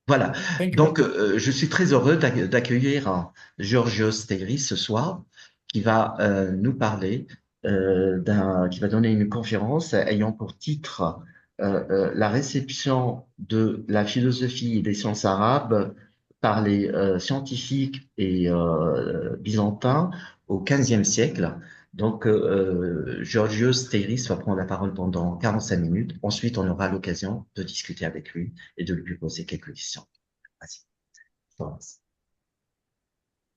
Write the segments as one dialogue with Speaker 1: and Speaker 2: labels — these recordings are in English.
Speaker 1: Voilà.
Speaker 2: Thank you.
Speaker 1: Donc, je suis très heureux d'accueillir Georgios Steiris ce soir, qui va nous parler qui va donner une conférence ayant pour titre la réception de la philosophie et des sciences arabes par les scientifiques et byzantins au XVe siècle. Donc, Georgios Steiris va prendre la parole pendant 45 minutes. Ensuite, on aura l'occasion de discuter avec lui et de lui poser quelques questions. Vas-y, commence.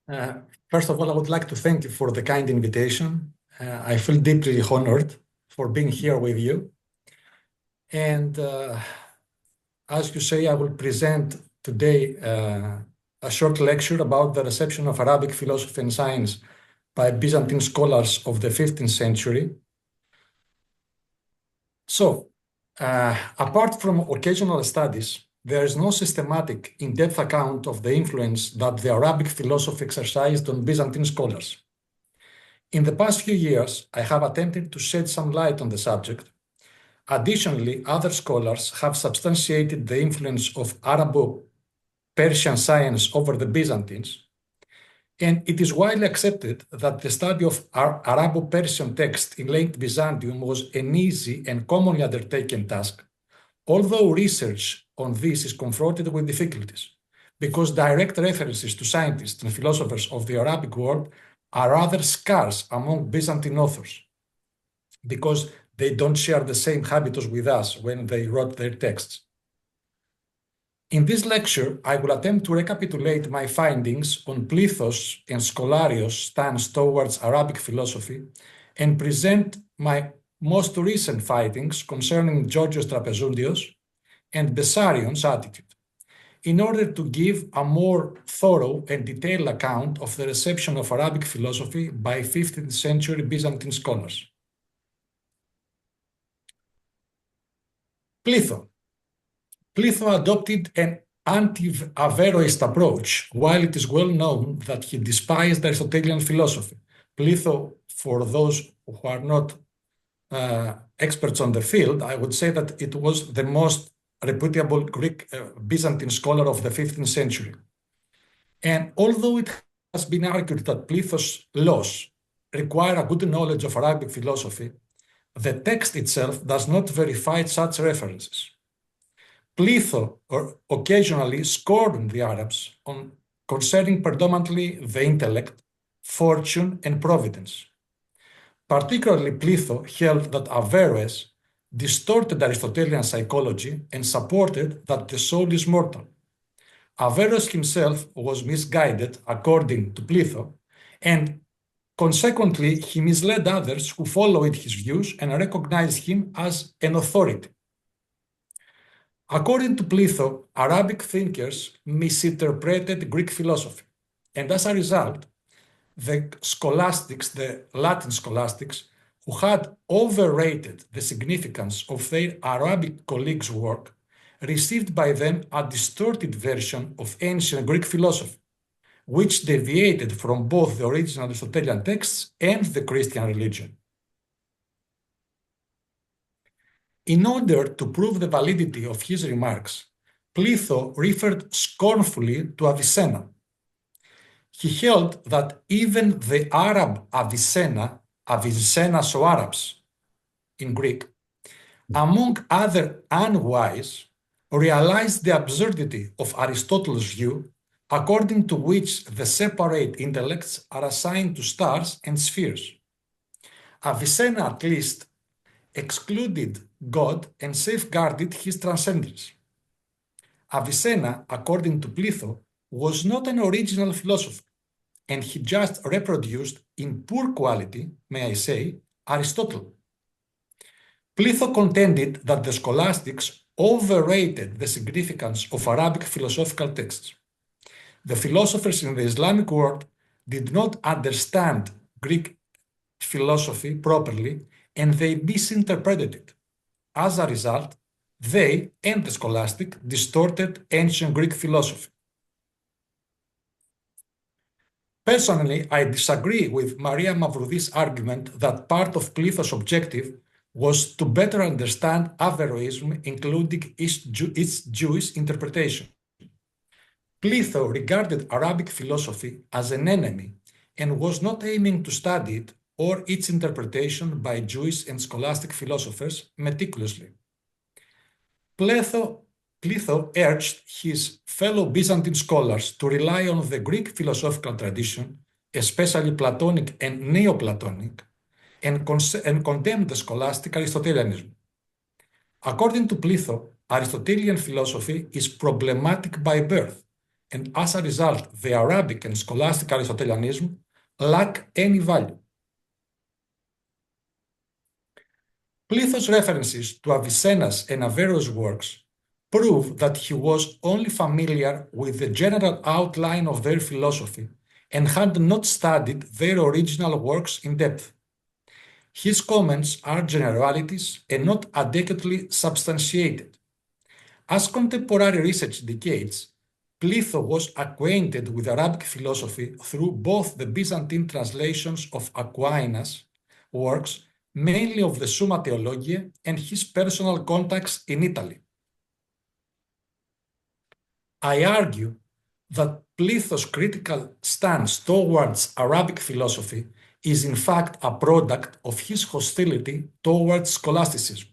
Speaker 2: Uh, First of all, I would like to thank you for the kind invitation. I feel deeply honored for being here with you. And as you say, I will present today a short lecture about the reception of Arabic philosophy and science by Byzantine scholars of the 15th century. So, apart from occasional studies, there is no systematic, in-depth account of the influence that the Arabic philosophy exercised on Byzantine scholars. In the past few years, I have attempted to shed some light on the subject. Additionally, other scholars have substantiated the influence of Arabo-Persian science over the Byzantines, and it is widely accepted that the study of Arabo-Persian texts in late Byzantium was an easy and commonly undertaken task, although research on this is confronted with difficulties, because direct references to scientists and philosophers of the Arabic world are rather scarce among Byzantine authors, because they don't share the same habitus with us when they wrote their texts. In this lecture, I will attempt to recapitulate my findings on Plethos and Scholarios' stance towards Arabic philosophy and present my most recent findings concerning Georgios Trapezundios and Bessarion's attitude, in order to give a more thorough and detailed account of the reception of Arabic philosophy by 15th century Byzantine scholars. Pletho. Pletho adopted an anti-Averroist approach, while it is well known that he despised Aristotelian philosophy. Pletho, for those who are not experts on the field, I would say that it was the most reputable Greek Byzantine scholar of the 15th century. And although it has been argued that Pletho's laws require a good knowledge of Arabic philosophy, the text itself does not verify such references. Pletho occasionally scorned the Arabs on concerning predominantly the intellect, fortune, and providence. Particularly, Pletho held that Averroes distorted Aristotelian psychology and supported that the soul is mortal. Averroes himself was misguided, according to Pletho, and consequently, he misled others who followed his views and recognized him as an authority. According to Pletho, Arabic thinkers misinterpreted Greek philosophy, and as a result, the scholastics, the Latin scholastics, who had overrated the significance of their Arabic colleagues' work, received by them a distorted version of ancient Greek philosophy, which deviated from both the original Aristotelian texts and the Christian religion. In order to prove the validity of his remarks, Pletho referred scornfully to Avicenna. He held that even the Arab Avicenna so Arabs in Greek, among other unwise, realized the absurdity of Aristotle's view, according to which the separate intellects are assigned to stars and spheres. Avicenna, at least, excluded God and safeguarded his transcendence. Avicenna, according to Pletho, was not an original philosopher, and he just reproduced, in poor quality, may I say, Aristotle. Pletho contended that the scholastics overrated the significance of Arabic philosophical texts. The philosophers in the Islamic world did not understand Greek philosophy properly, and they misinterpreted it. As a result, they and the scholastic distorted ancient Greek philosophy. Personally, I disagree with Maria Mavroudis' argument that part of Pletho's objective was to better understand Averroism, including its Jewish interpretation. Pletho regarded Arabic philosophy as an enemy and was not aiming to study it or its interpretation by Jewish and scholastic philosophers meticulously. Pletho urged his fellow Byzantine scholars to rely on the Greek philosophical tradition, especially Platonic and Neoplatonic, and condemned the scholastic Aristotelianism. According to Pletho, Aristotelian philosophy is problematic by birth, and as a result, the Arabic and scholastic Aristotelianism lack any value. Pletho's references to Avicenna's and Averroes' works prove that he was only familiar with the general outline of their philosophy and had not studied their original works in depth. His comments are generalities and not adequately substantiated. As contemporary research indicates, Pletho was acquainted with Arabic philosophy through both the Byzantine translations of Aquinas' works, mainly of the Summa Theologiae, and his personal contacts in Italy. I argue that Pletho's critical stance towards Arabic philosophy is in fact a product of his hostility towards scholasticism.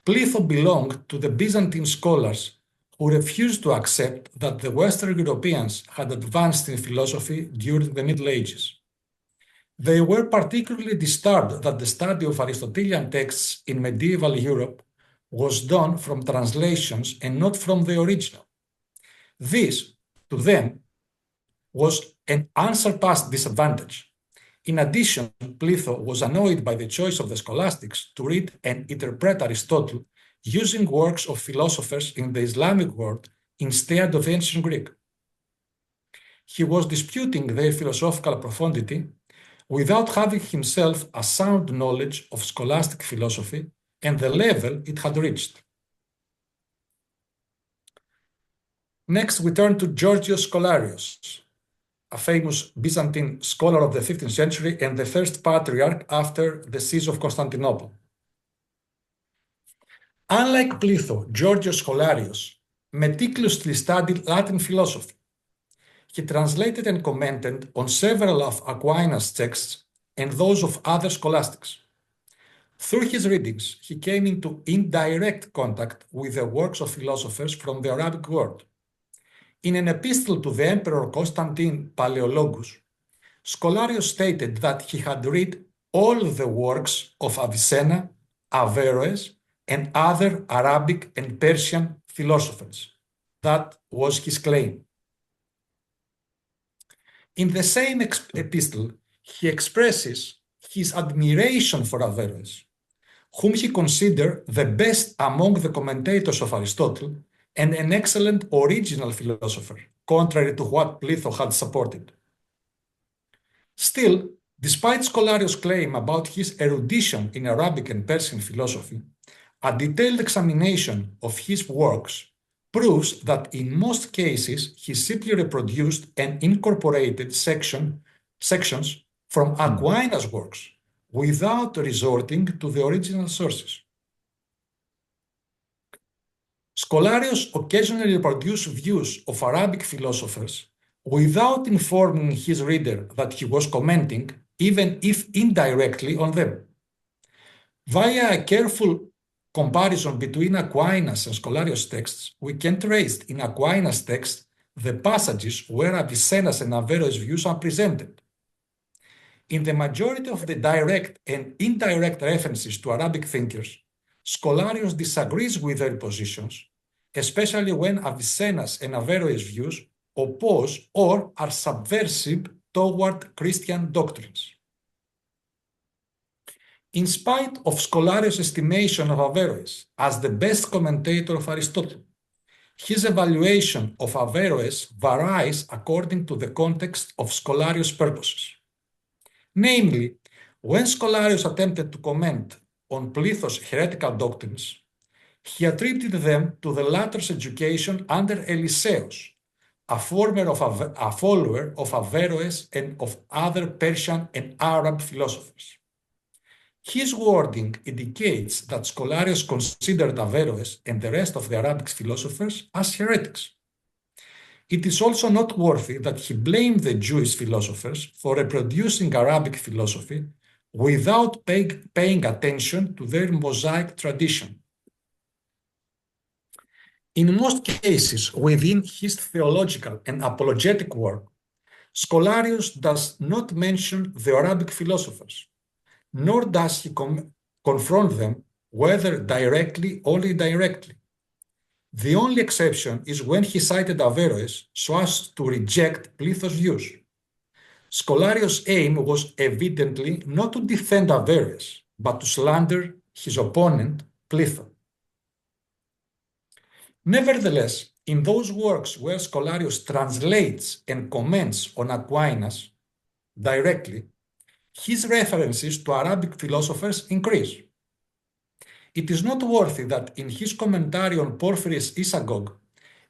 Speaker 2: Pletho belonged to the Byzantine scholars who refused to accept that the Western Europeans had advanced in philosophy during the Middle Ages. They were particularly disturbed that the study of Aristotelian texts in medieval Europe was done from translations and not from the original. This, to them, was an unsurpassed disadvantage. In addition, Pletho was annoyed by the choice of the scholastics to read and interpret Aristotle using works of philosophers in the Islamic world instead of ancient Greek. He was disputing their philosophical profundity without having himself a sound knowledge of scholastic philosophy and the level it had reached. Next, we turn to Georgios Scholarios, a famous Byzantine scholar of the 15th century and the first patriarch after the siege of Constantinople. Unlike Pletho, Georgios Scholarios meticulously studied Latin philosophy. He translated and commented on several of Aquinas' texts and those of other scholastics. Through his readings, he came into indirect contact with the works of philosophers from the Arabic world. In an epistle to the Emperor Constantine Palaeologus, Scholarios stated that he had read all the works of Avicenna, Averroes, and other Arabic and Persian philosophers. That was his claim. In the same epistle, he expresses his admiration for Averroes, whom he considered the best among the commentators of Aristotle and an excellent original philosopher, contrary to what Pletho had supported. Still, despite Scholarios' claim about his erudition in Arabic and Persian philosophy, a detailed examination of his works proves that in most cases he simply reproduced and incorporated sections from Aquinas' works without resorting to the original sources. Scholarios occasionally reproduced views of Arabic philosophers without informing his reader that he was commenting, even if indirectly, on them. Via a careful comparison between Aquinas and Scholarios' texts, we can trace in Aquinas' text the passages where Avicenna's and Averroes' views are presented. In the majority of the direct and indirect references to Arabic thinkers, Scholarios disagrees with their positions, especially when Avicenna's and Averroes' views oppose or are subversive toward Christian doctrines. In spite of Scholarios' estimation of Averroes as the best commentator of Aristotle, his evaluation of Averroes varies according to the context of Scholarios' purposes. Namely, when Scholarios attempted to comment on Pletho's heretical doctrines, he attributed them to the latter's education under Eliseus, a follower of Averroes and of other Persian and Arab philosophers. His wording indicates that Scholarios considered Averroes and the rest of the Arabic philosophers as heretics. It is also noteworthy that he blamed the Jewish philosophers for reproducing Arabic philosophy without paying attention to their Mosaic tradition. In most cases within his theological and apologetic work, Scholarius does not mention the Arabic philosophers, nor does he confront them, whether directly or indirectly. The only exception is when he cited Averroes so as to reject Plato's views. Scholarius' aim was evidently not to defend Averroes, but to slander his opponent, Plato. Nevertheless, in those works where Scholarius translates and comments on Aquinas directly, his references to Arabic philosophers increase. It is noteworthy that in his commentary on Porphyry's Isagoge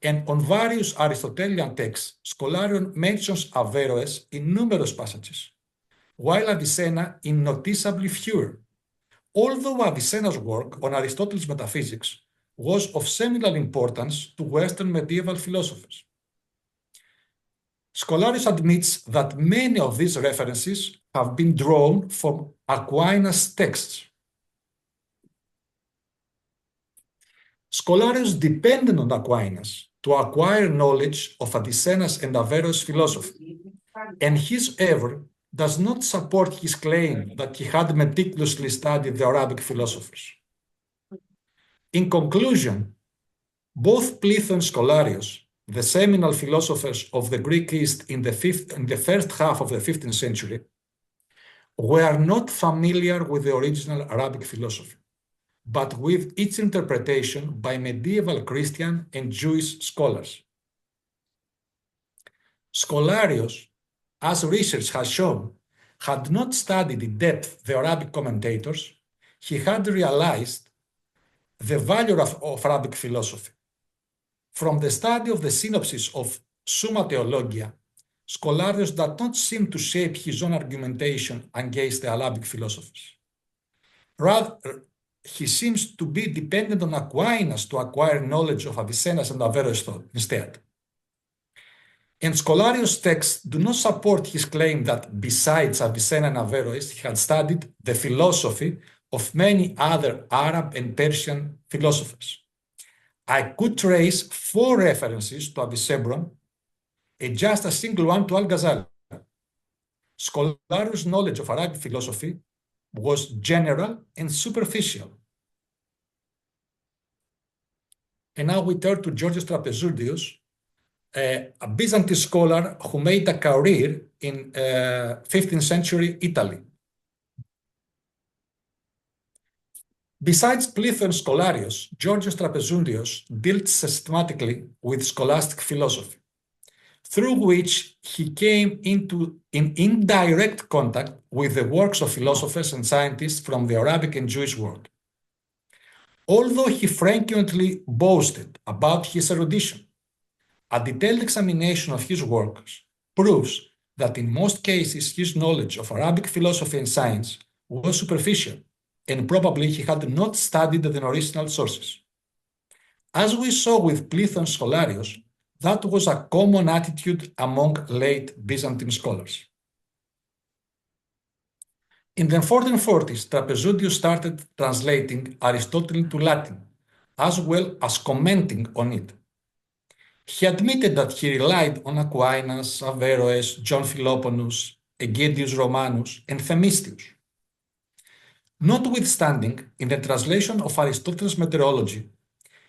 Speaker 2: and on various Aristotelian texts, Scholarius mentions Averroes in numerous passages, while Avicenna in noticeably fewer, although Avicenna's work on Aristotle's metaphysics was of seminal importance to Western medieval philosophers. Scholarius admits that many of these references have been drawn from Aquinas' texts. Scholarius depended on Aquinas to acquire knowledge of Avicenna's and Averroes' philosophy, and his oeuvre does not support his claim that he had meticulously studied the Arabic philosophers. In conclusion, both Plato and Scholarius, the seminal philosophers of the Greek East in the first half of the 15th century, were not familiar with the original Arabic philosophy, but with its interpretation by medieval Christian and Jewish scholars. Scholarius, as research has shown, had not studied in depth the Arabic commentators. He had realized the value of Arabic philosophy. From the study of the synopsis of Summa Theologia, Scholarius does not seem to shape his own argumentation against the Arabic philosophers. Rather, he seems to be dependent on Aquinas to acquire knowledge of Avicenna's and Averroes' thought instead. And Scholarius' texts do not support his claim that besides Avicenna and Averroes, he had studied the philosophy of many other Arab and Persian philosophers. I could trace 4 references to Avicenna and just a single one to Al-Ghazali. Scholarius' knowledge of Arabic philosophy was general and superficial. And now we turn to Georgios Trapezundios, a Byzantine scholar who made a career in 15th century Italy. Besides Plato and Scholarius, Georgios Trapezundios dealt systematically with scholastic philosophy, through which he came into in indirect contact with the works of philosophers and scientists from the Arabic and Jewish world. Although he frequently boasted about his erudition, a detailed examination of his works proves that in most cases his knowledge of Arabic philosophy and science was superficial, and probably he had not studied the original sources. As we saw with Plato and Scholarius, that was a common attitude among late Byzantine scholars. In the 1440s, Trapezundius started translating Aristotle to Latin, as well as commenting on it. He admitted that he relied on Aquinas, Averroes, John Philoponus, Aegidius Romanus, and Themistius. Notwithstanding, in the translation of Aristotle's Meteorology,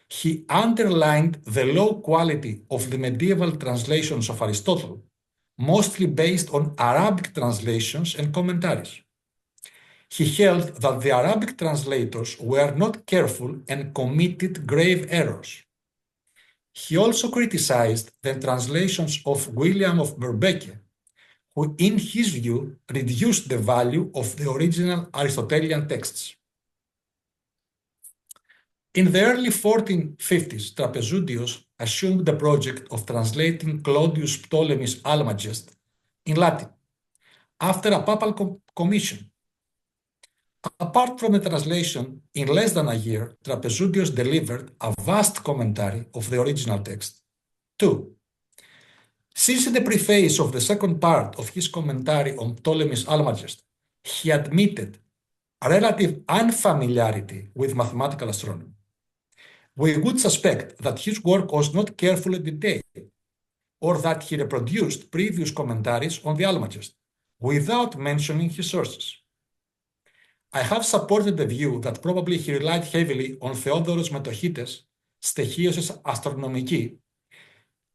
Speaker 2: he underlined the low quality of the medieval translations of Aristotle, mostly based on Arabic translations and commentaries. He held that the Arabic translators were not careful and committed grave errors. He also criticized the translations of William of Verbeke, who, in his view, reduced the value of the original Aristotelian texts. In the early 1450s, Trapezundios assumed the project of translating Claudius Ptolemy's Almagest in Latin, after a papal commission. Apart from the translation, in less than a year, Trapezundios delivered a vast commentary of the original text. 2. Since in the preface of the second part of his commentary on Ptolemy's Almagest, he admitted a relative unfamiliarity with mathematical astronomy, we would suspect that his work was not carefully detailed, or that he reproduced previous commentaries on the Almagest without mentioning his sources. I have supported the view that probably he relied heavily on Theodoros Metochites' Στοιχείωσης Αστρονομική,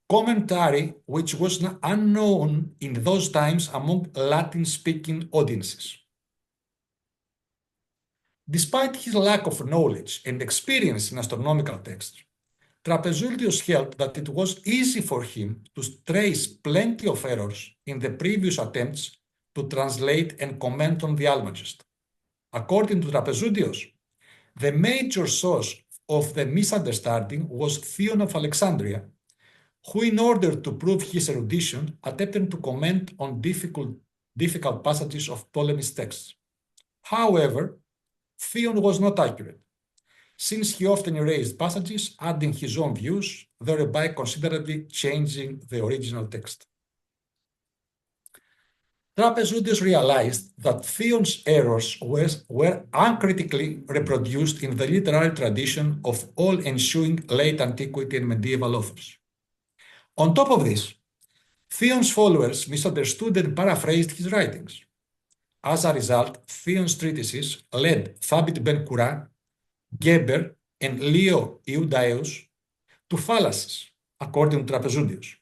Speaker 2: commentary which was unknown in those times among Latin-speaking audiences. Despite his lack of knowledge and experience in astronomical texts, Trapezultius held that it was easy for him to trace plenty of errors in the previous attempts to translate and comment on the Almagest. According to Trapezultius, the major source of the misunderstanding was Theon of Alexandria, who, in order to prove his erudition, attempted to comment on difficult passages of Ptolemy's texts. However, Theon was not accurate, since he often erased passages, adding his own views, thereby considerably changing the original text. Trapezultius realized that Theon's errors were uncritically reproduced in the literary tradition of all ensuing late antiquity and medieval authors. On top of this, Theon's followers misunderstood and paraphrased his writings. As a result, Theon's treatises led Thabit ben Kura, Geber, and Leo Iudaeus to fallacies, according to Trapezultius.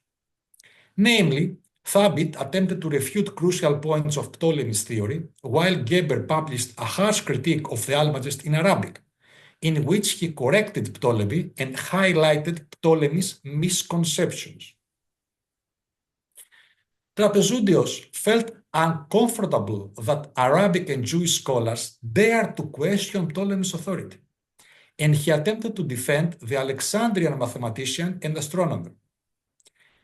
Speaker 2: Namely, Thabit attempted to refute crucial points of Ptolemy's theory, while Geber published a harsh critique of the Almagest in Arabic, in which he corrected Ptolemy and highlighted Ptolemy's misconceptions. Trapezultius felt uncomfortable that Arabic and Jewish scholars dared to question Ptolemy's authority, and he attempted to defend the Alexandrian mathematician and astronomer.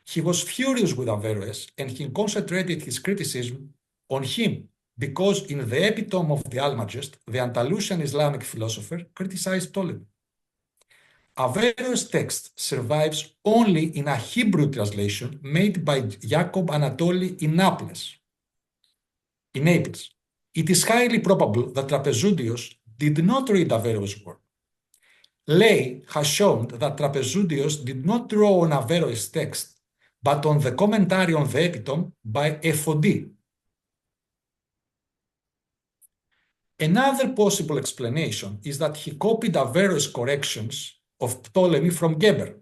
Speaker 2: He was furious with Averroes, and he concentrated his criticism on him because in the epitome of the Almagest, the Andalusian Islamic philosopher criticized Ptolemy. Averroes' text survives only in a Hebrew translation made by Jacob Anatoli in Naples. It is highly probable that Trapezultius did not read Averroes' work. Ley has shown that Trapezultius did not draw on Averroes' text, but on the commentary on the epitome by Ephodi. Another possible explanation is that he copied Averroes' corrections of Ptolemy from Geber.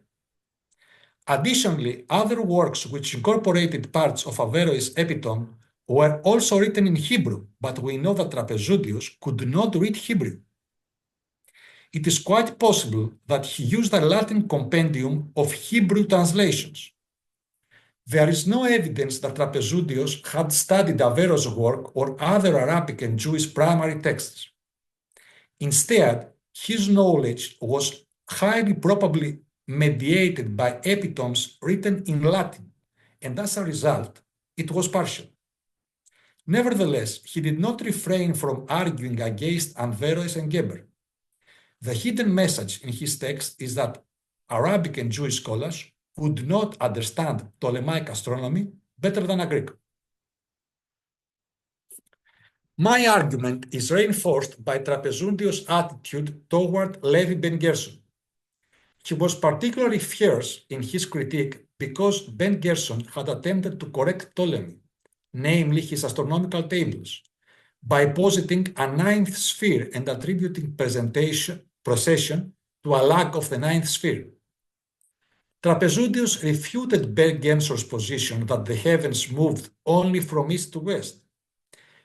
Speaker 2: Additionally, other works which incorporated parts of Averroes' epitome were also written in Hebrew, but we know that Trapezultius could not read Hebrew. It is quite possible that he used a Latin compendium of Hebrew translations. There is no evidence that Trapezultius had studied Averroes' work or other Arabic and Jewish primary texts. Instead, his knowledge was highly probably mediated by epitomes written in Latin, and as a result, it was partial. Nevertheless, he did not refrain from arguing against Averroes and Geber. The hidden message in his text is that Arabic and Jewish scholars would not understand Ptolemaic astronomy better than a Greek. My argument is reinforced by Trapezultius' attitude toward Levi ben Gerson. He was particularly fierce in his critique because Ben Gerson had attempted to correct Ptolemy, namely his astronomical tables, by positing a ninth sphere and attributing precession to a lack of the ninth sphere. Trapezultius refuted Ben Gerson's position that the heavens moved only from east to west.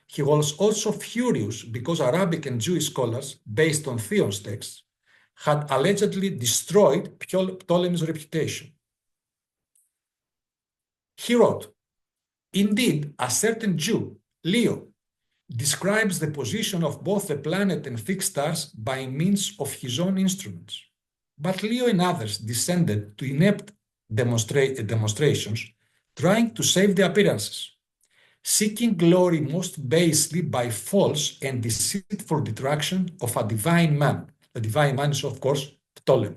Speaker 2: He was also furious because Arabic and Jewish scholars, based on Theon's texts, had allegedly destroyed Ptolemy's reputation. He wrote, "Indeed, a certain Jew, Leo, describes the position of both the planet and fixed stars by means of his own instruments. But Leo and others descended to inept demonstrations, trying to save the appearances, seeking glory most basely by false and deceitful detraction of a divine man." The divine man is, of course, Ptolemy.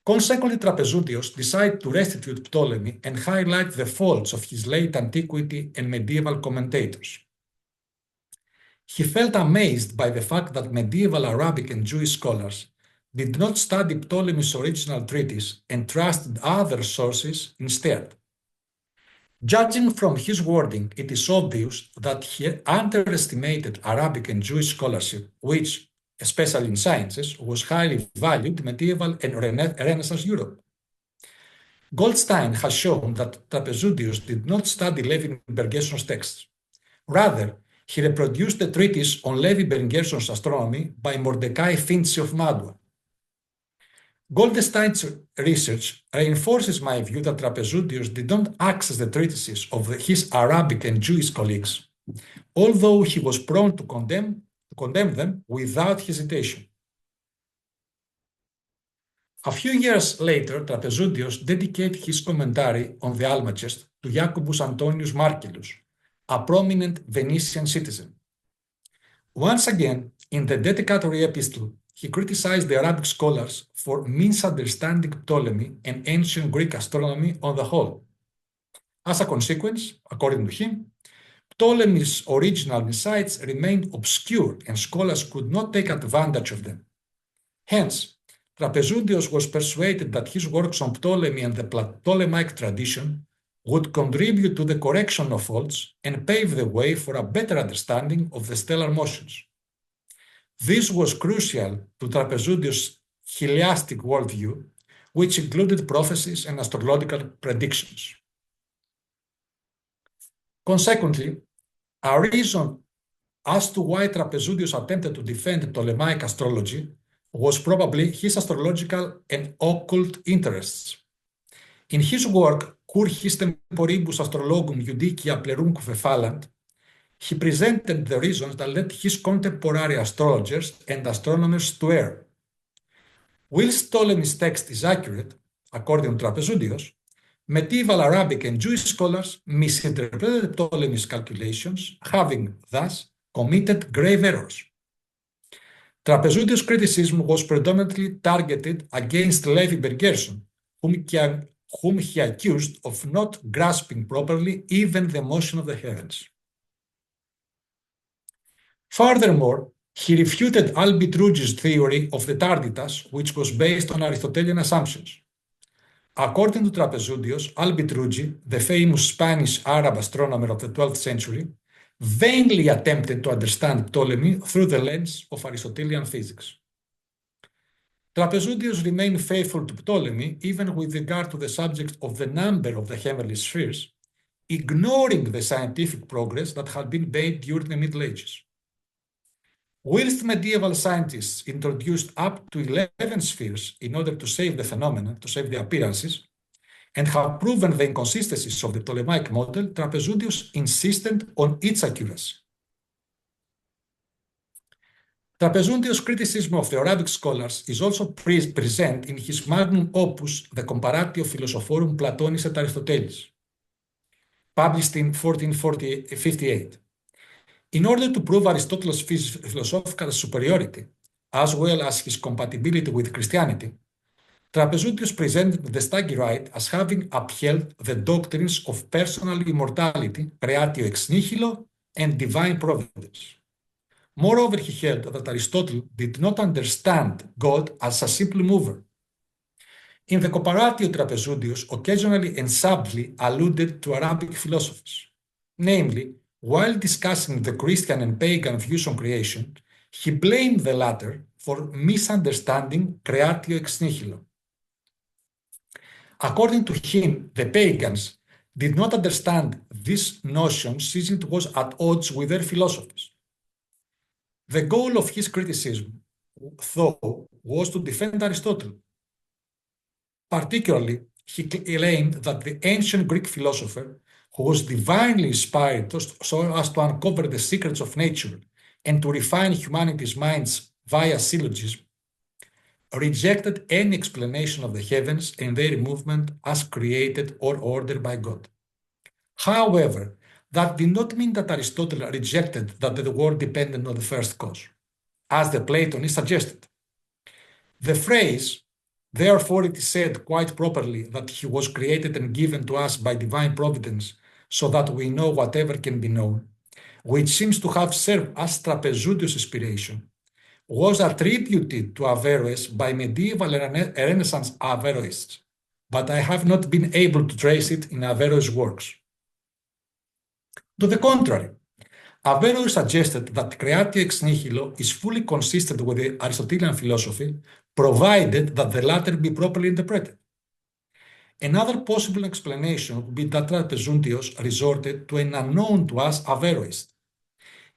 Speaker 2: Consequently, Trapezuntius decided to restitute Ptolemy and highlight the faults of his late antiquity and medieval commentators. He felt amazed by the fact that medieval Arabic and Jewish scholars did not study Ptolemy's original treatise and trusted other sources instead. Judging from his wording, it is obvious that he underestimated Arabic and Jewish scholarship, which, especially in sciences, was highly valued in medieval and Renaissance Europe. Goldstein has shown that Trapezuntius did not study Levi Bergerson's texts. Rather, he reproduced the treatise on Levi Bergerson's astronomy by Mordecai Finzi of Madua. Goldstein's research reinforces my view that Trapezuntius did not access the treatises of his Arabic and Jewish colleagues, although he was prone to condemn them without hesitation. A few years later, Trapezuntius dedicated his commentary on the Almagest to Jacobus Antonius Marcellus, a prominent Venetian citizen. Once again, in the dedicatory epistle, he criticized the Arabic scholars for misunderstanding Ptolemy and ancient Greek astronomy on the whole. As a consequence, according to him, Ptolemy's original insights remained obscure and scholars could not take advantage of them. Hence, Trapezuntius was persuaded that his works on Ptolemy and the Ptolemaic tradition would contribute to the correction of faults and pave the way for a better understanding of the stellar motions. This was crucial to Trapezuntius' Heliastic worldview, which included prophecies and astrological predictions. Consequently, a reason as to why Trapezuntius attempted to defend Ptolemaic astrology was probably his astrological and occult interests. In his work, Cur his temporibus astrologum judicia plerumque fallant, he presented the reasons that led his contemporary astrologers and astronomers to err. Whilst Ptolemy's text is accurate, according to Trapezuntius, medieval Arabic and Jewish scholars misinterpreted Ptolemy's calculations, having thus committed grave errors. Trapezuntius' criticism was predominantly targeted against Levi Bergerson, whom he accused of not grasping properly even the motion of the heavens. Furthermore, he refuted Albitrugi's theory of the tarditas, which was based on Aristotelian assumptions. According to Trapezuntius, Albitrugi, the famous Spanish-Arab astronomer of the 12th century, vainly attempted to understand Ptolemy through the lens of Aristotelian physics. Trapezuntius remained faithful to Ptolemy even with regard to the subject of the number of the heavenly spheres, ignoring the scientific progress that had been made during the Middle Ages. Whilst medieval scientists introduced up to 11 spheres in order to save the phenomena, to save the appearances, and have proven the inconsistencies of the Ptolemaic model, Trapezuntius insisted on its accuracy. Trapezuntius' criticism of the Arabic scholars is also present in his magnum opus, the Comparatio Philosophorum Platonis et Aristotelis, published in 1458. In order to prove Aristotle's philosophical superiority, as well as his compatibility with Christianity, Trapezuntius presented the Stagirite as having upheld the doctrines of personal immortality, creatio ex nihilo, and divine providence. Moreover, he held that Aristotle did not understand God as a simple mover. In the Comparatio, Trapezuntius occasionally and subtly alluded to Arabic philosophers. Namely, while discussing the Christian and pagan views on creation, he blamed the latter for misunderstanding creatio ex nihilo. According to him, the pagans did not understand this notion since it was at odds with their philosophies. The goal of his criticism, though, was to defend Aristotle. Particularly, he claimed that the ancient Greek philosopher, who was divinely inspired so as to uncover the secrets of nature and to refine humanity's minds via syllogism, rejected any explanation of the heavens and their movement as created or ordered by God. However, that did not mean that Aristotle rejected that the world depended on the first cause, as the Platonists suggested. The phrase, Therefore, it is said quite properly that he was created and given to us by divine providence so that we know whatever can be known, which seems to have served as Trapezundius' inspiration, was attributed to Averroes by medieval Renaissance Averroists, but I have not been able to trace it in Averroes' works. To the contrary, Averroes suggested that creatio ex nihilo is fully consistent with the Aristotelian philosophy, provided that the latter be properly interpreted. Another possible explanation would be that Trapezundius resorted to an unknown to us Averroist.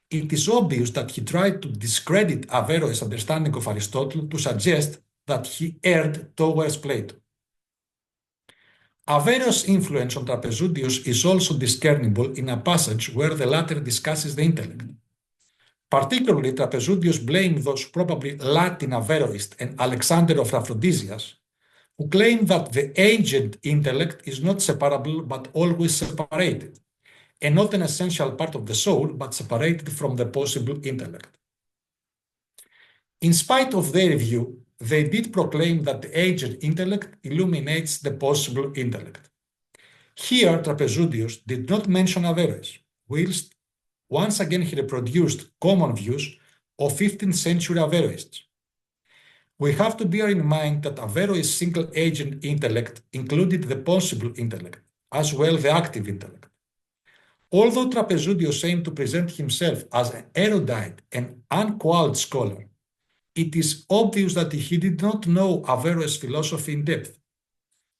Speaker 2: It is obvious that he tried to discredit Averroes' understanding of Aristotle to suggest that he erred towards Plato. Averroes' influence on Trapezundius is also discernible in a passage where the latter discusses the intellect. Particularly, Trapezundius blamed those probably Latin Averroists and Alexander of Aphrodisias, who claim that the agent intellect is not separable but always separated, and not an essential part of the soul but separated from the possible intellect. In spite of their view, they did proclaim that the agent intellect illuminates the possible intellect. Here, Trapezundius did not mention Averroes, whilst once again he reproduced common views of 15th century Averroists. We have to bear in mind that Averroes' single agent intellect included the possible intellect, as well the active intellect. Although Trapezundius aimed to present himself as an erudite and unqualified scholar, it is obvious that he did not know Averroes' philosophy in depth.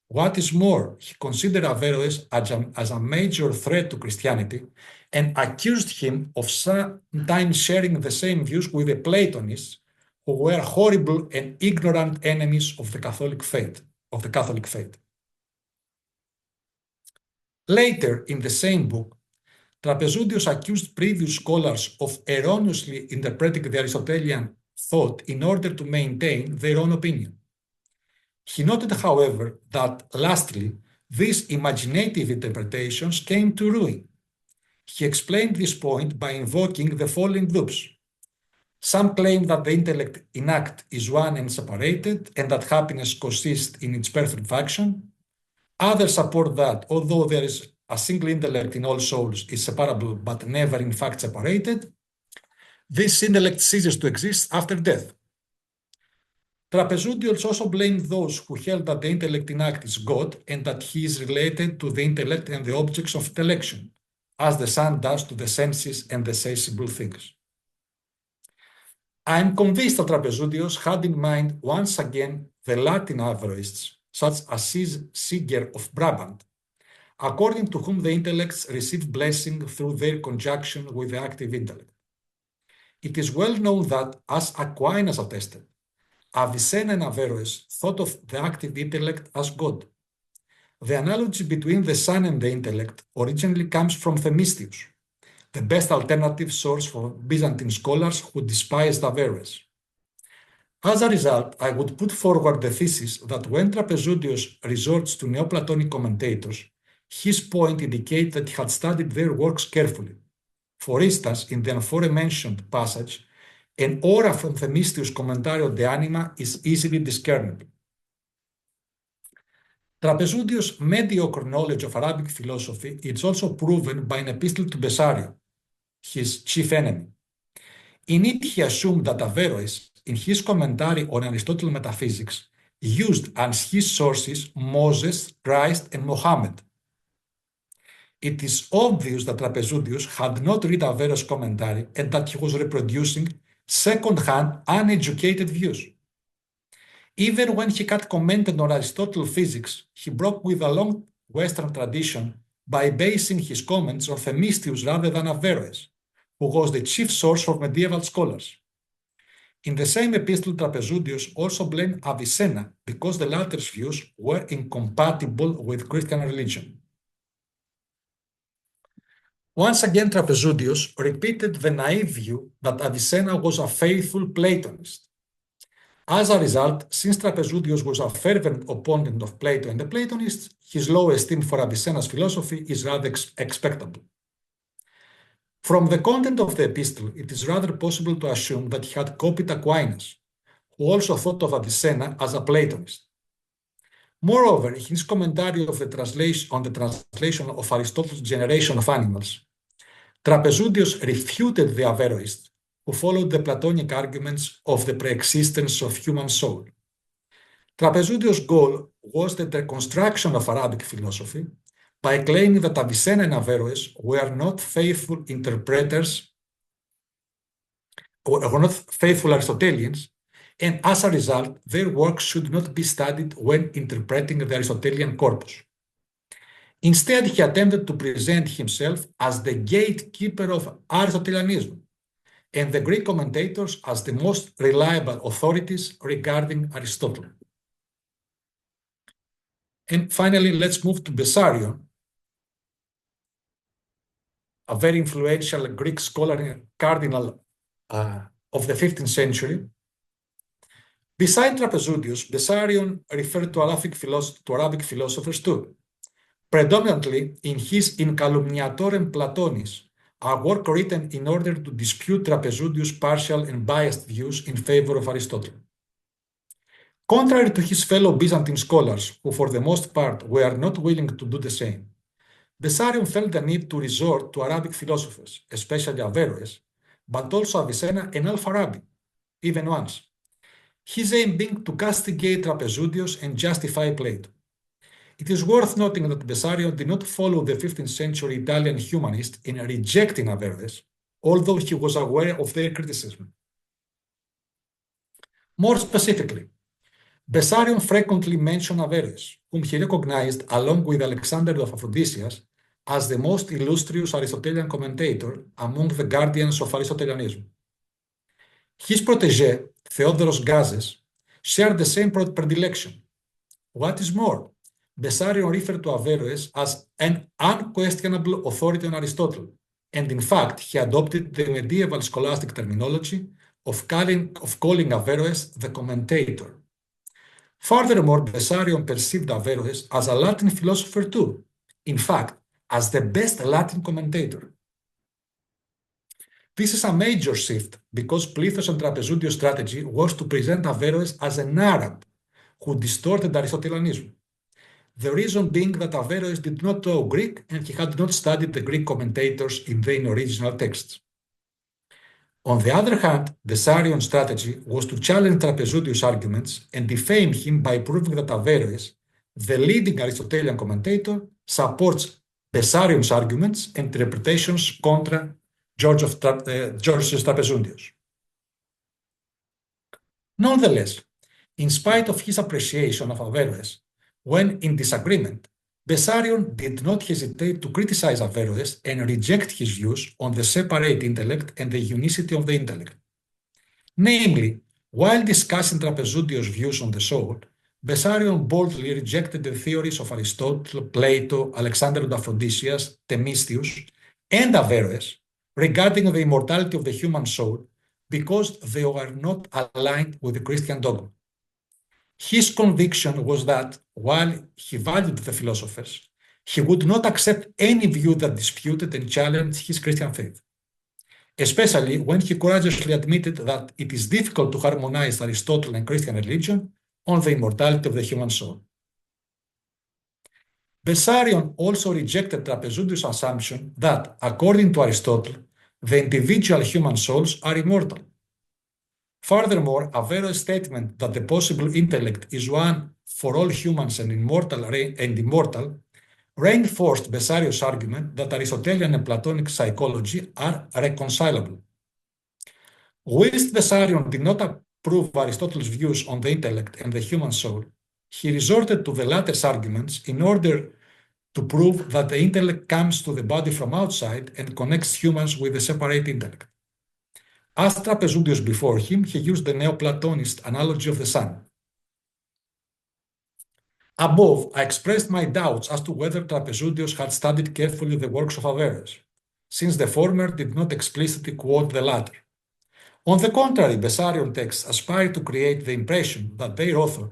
Speaker 2: What is more, he considered Averroes as a major threat to Christianity and accused him of sometimes sharing the same views with the Platonists, who were horrible and ignorant enemies of the Catholic faith. Later, in the same book, Trapezundius accused previous scholars of erroneously interpreting the Aristotelian thought in order to maintain their own opinion. He noted, however, that lastly, these imaginative interpretations came to ruin. He explained this point by invoking the following groups. Some claim that the intellect in act is one and separated, and that happiness consists in its perfect function. Others support that, although there is a single intellect in all souls, is separable but never in fact separated, this intellect ceases to exist after death. Trapezundius also blamed those who held that the intellect in act is God and that he is related to the intellect and the objects of intellection, as the sun does to the senses and the sensible things. I am convinced that Trapezundius had in mind once again the Latin Averroists, such as Siger of Brabant, according to whom the intellects receive blessing through their conjunction with the active intellect. It is well known that, as Aquinas attested, Avicenna and Averroes thought of the active intellect as God. The analogy between the sun and the intellect originally comes from Themistius, the best alternative source for Byzantine scholars who despised Averroes. As a result, I would put forward the thesis that when Trapezundius resorts to Neoplatonic commentators, his point indicates that he had studied their works carefully. For instance, in the aforementioned passage, an aura from Themistius' Commentario de Anima is easily discernible. Trapezundius' mediocre knowledge of Arabic philosophy is also proven by an epistle to Bessario, his chief enemy. In it, he assumed that Averroes, in his commentary on Aristotle's metaphysics, used as his sources Moses, Christ, and Mohammed. It is obvious that Trapezundius had not read Averroes' commentary and that he was reproducing second-hand, uneducated views. Even when he had commented on Aristotle's physics, he broke with a long Western tradition by basing his comments on Themistius rather than Averroes, who was the chief source for medieval scholars. In the same epistle, Trapezundius also blamed Avicenna because the latter's views were incompatible with Christian religion. Once again, Trapezundius repeated the naive view that Avicenna was a faithful Platonist. As a result, since Trapezundius was a fervent opponent of Plato and the Platonists, his low esteem for Avicenna's philosophy is rather expectable. From the content of the epistle, it is rather possible to assume that he had copied Aquinas, who also thought of Avicenna as a Platonist. Moreover, in his commentary of the translation on the translation of Aristotle's Generation of Animals, Trapezudius refuted the Averroists who followed the Platonic arguments of the pre-existence of human soul. Trapezudius' goal was the reconstruction of Arabic philosophy by claiming that Avicenna and Averroes were not faithful interpreters or were not faithful Aristotelians, and as a result, their works should not be studied when interpreting the Aristotelian corpus. Instead, he attempted to present himself as the gatekeeper of Aristotelianism and the Greek commentators as the most reliable authorities regarding Aristotle. And finally, let's move to Bessarion, a very influential Greek scholar and cardinal of the 15th century. Beside Trapezudius, Bessarion referred to Arabic philosophers too, predominantly in his In Calumniatorem Platonis, a work written in order to dispute Trapezudius' partial and biased views in favor of Aristotle. Contrary to his fellow Byzantine scholars, who for the most part were not willing to do the same, Bessarion felt the need to resort to Arabic philosophers, especially Averroes, but also Avicenna and Al-Farabi, even once. His aim being to castigate Trapezudius and justify Plato. It is worth noting that Bessarion did not follow the 15th century Italian humanists in rejecting Averroes, although he was aware of their criticism. More specifically, Bessarion frequently mentioned Averroes, whom he recognized along with Alexander of Aphrodisias as the most illustrious Aristotelian commentator among the guardians of Aristotelianism. His protege, Theodoros Gazes, shared the same predilection. What is more, Bessarion referred to Averroes as an unquestionable authority on Aristotle, and in fact, he adopted the medieval scholastic terminology of calling Averroes the commentator. Furthermore, Bessarion perceived Averroes as a Latin philosopher too, in fact, as the best Latin commentator. This is a major shift because Plato's and Trapezudius' strategy was to present Averroes as an Arab who distorted Aristotelianism. The reason being that Averroes did not know Greek and he had not studied the Greek commentators in their original texts. On the other hand, Bessarion's strategy was to challenge Trapezudius' arguments and defame him by proving that Averroes, the leading Aristotelian commentator, supports Bessarion's arguments and interpretations contra Georgius Trapezudius. Nonetheless, in spite of his appreciation of Averroes, when in disagreement, Bessarion did not hesitate to criticize Averroes and reject his views on the separate intellect and the unicity of the intellect. Namely, while discussing Trapezudius' views on the soul, Bessarion boldly rejected the theories of Aristotle, Plato, Alexander of Aphrodisias, Themistius, and Averroes regarding the immortality of the human soul because they were not aligned with the Christian dogma. His conviction was that, while he valued the philosophers, he would not accept any view that disputed and challenged his Christian faith, especially when he courageously admitted that it is difficult to harmonize Aristotle and Christian religion on the immortality of the human soul. Bessarion also rejected Trapezudius' assumption that, according to Aristotle, the individual human souls are immortal. Furthermore, Averroes' statement that the possible intellect is one for all humans and immortal reinforced Bessarion's argument that Aristotelian and Platonic psychology are reconcilable. Whilst Bessarion did not approve Aristotle's views on the intellect and the human soul, he resorted to the latter's arguments in order to prove that the intellect comes to the body from outside and connects humans with a separate intellect. As Trapezudius before him, he used the Neoplatonist analogy of the sun. Above, I expressed my doubts as to whether Trapezudius had studied carefully the works of Averroes, since the former did not explicitly quote the latter. On the contrary, Bessarion texts aspire to create the impression that their author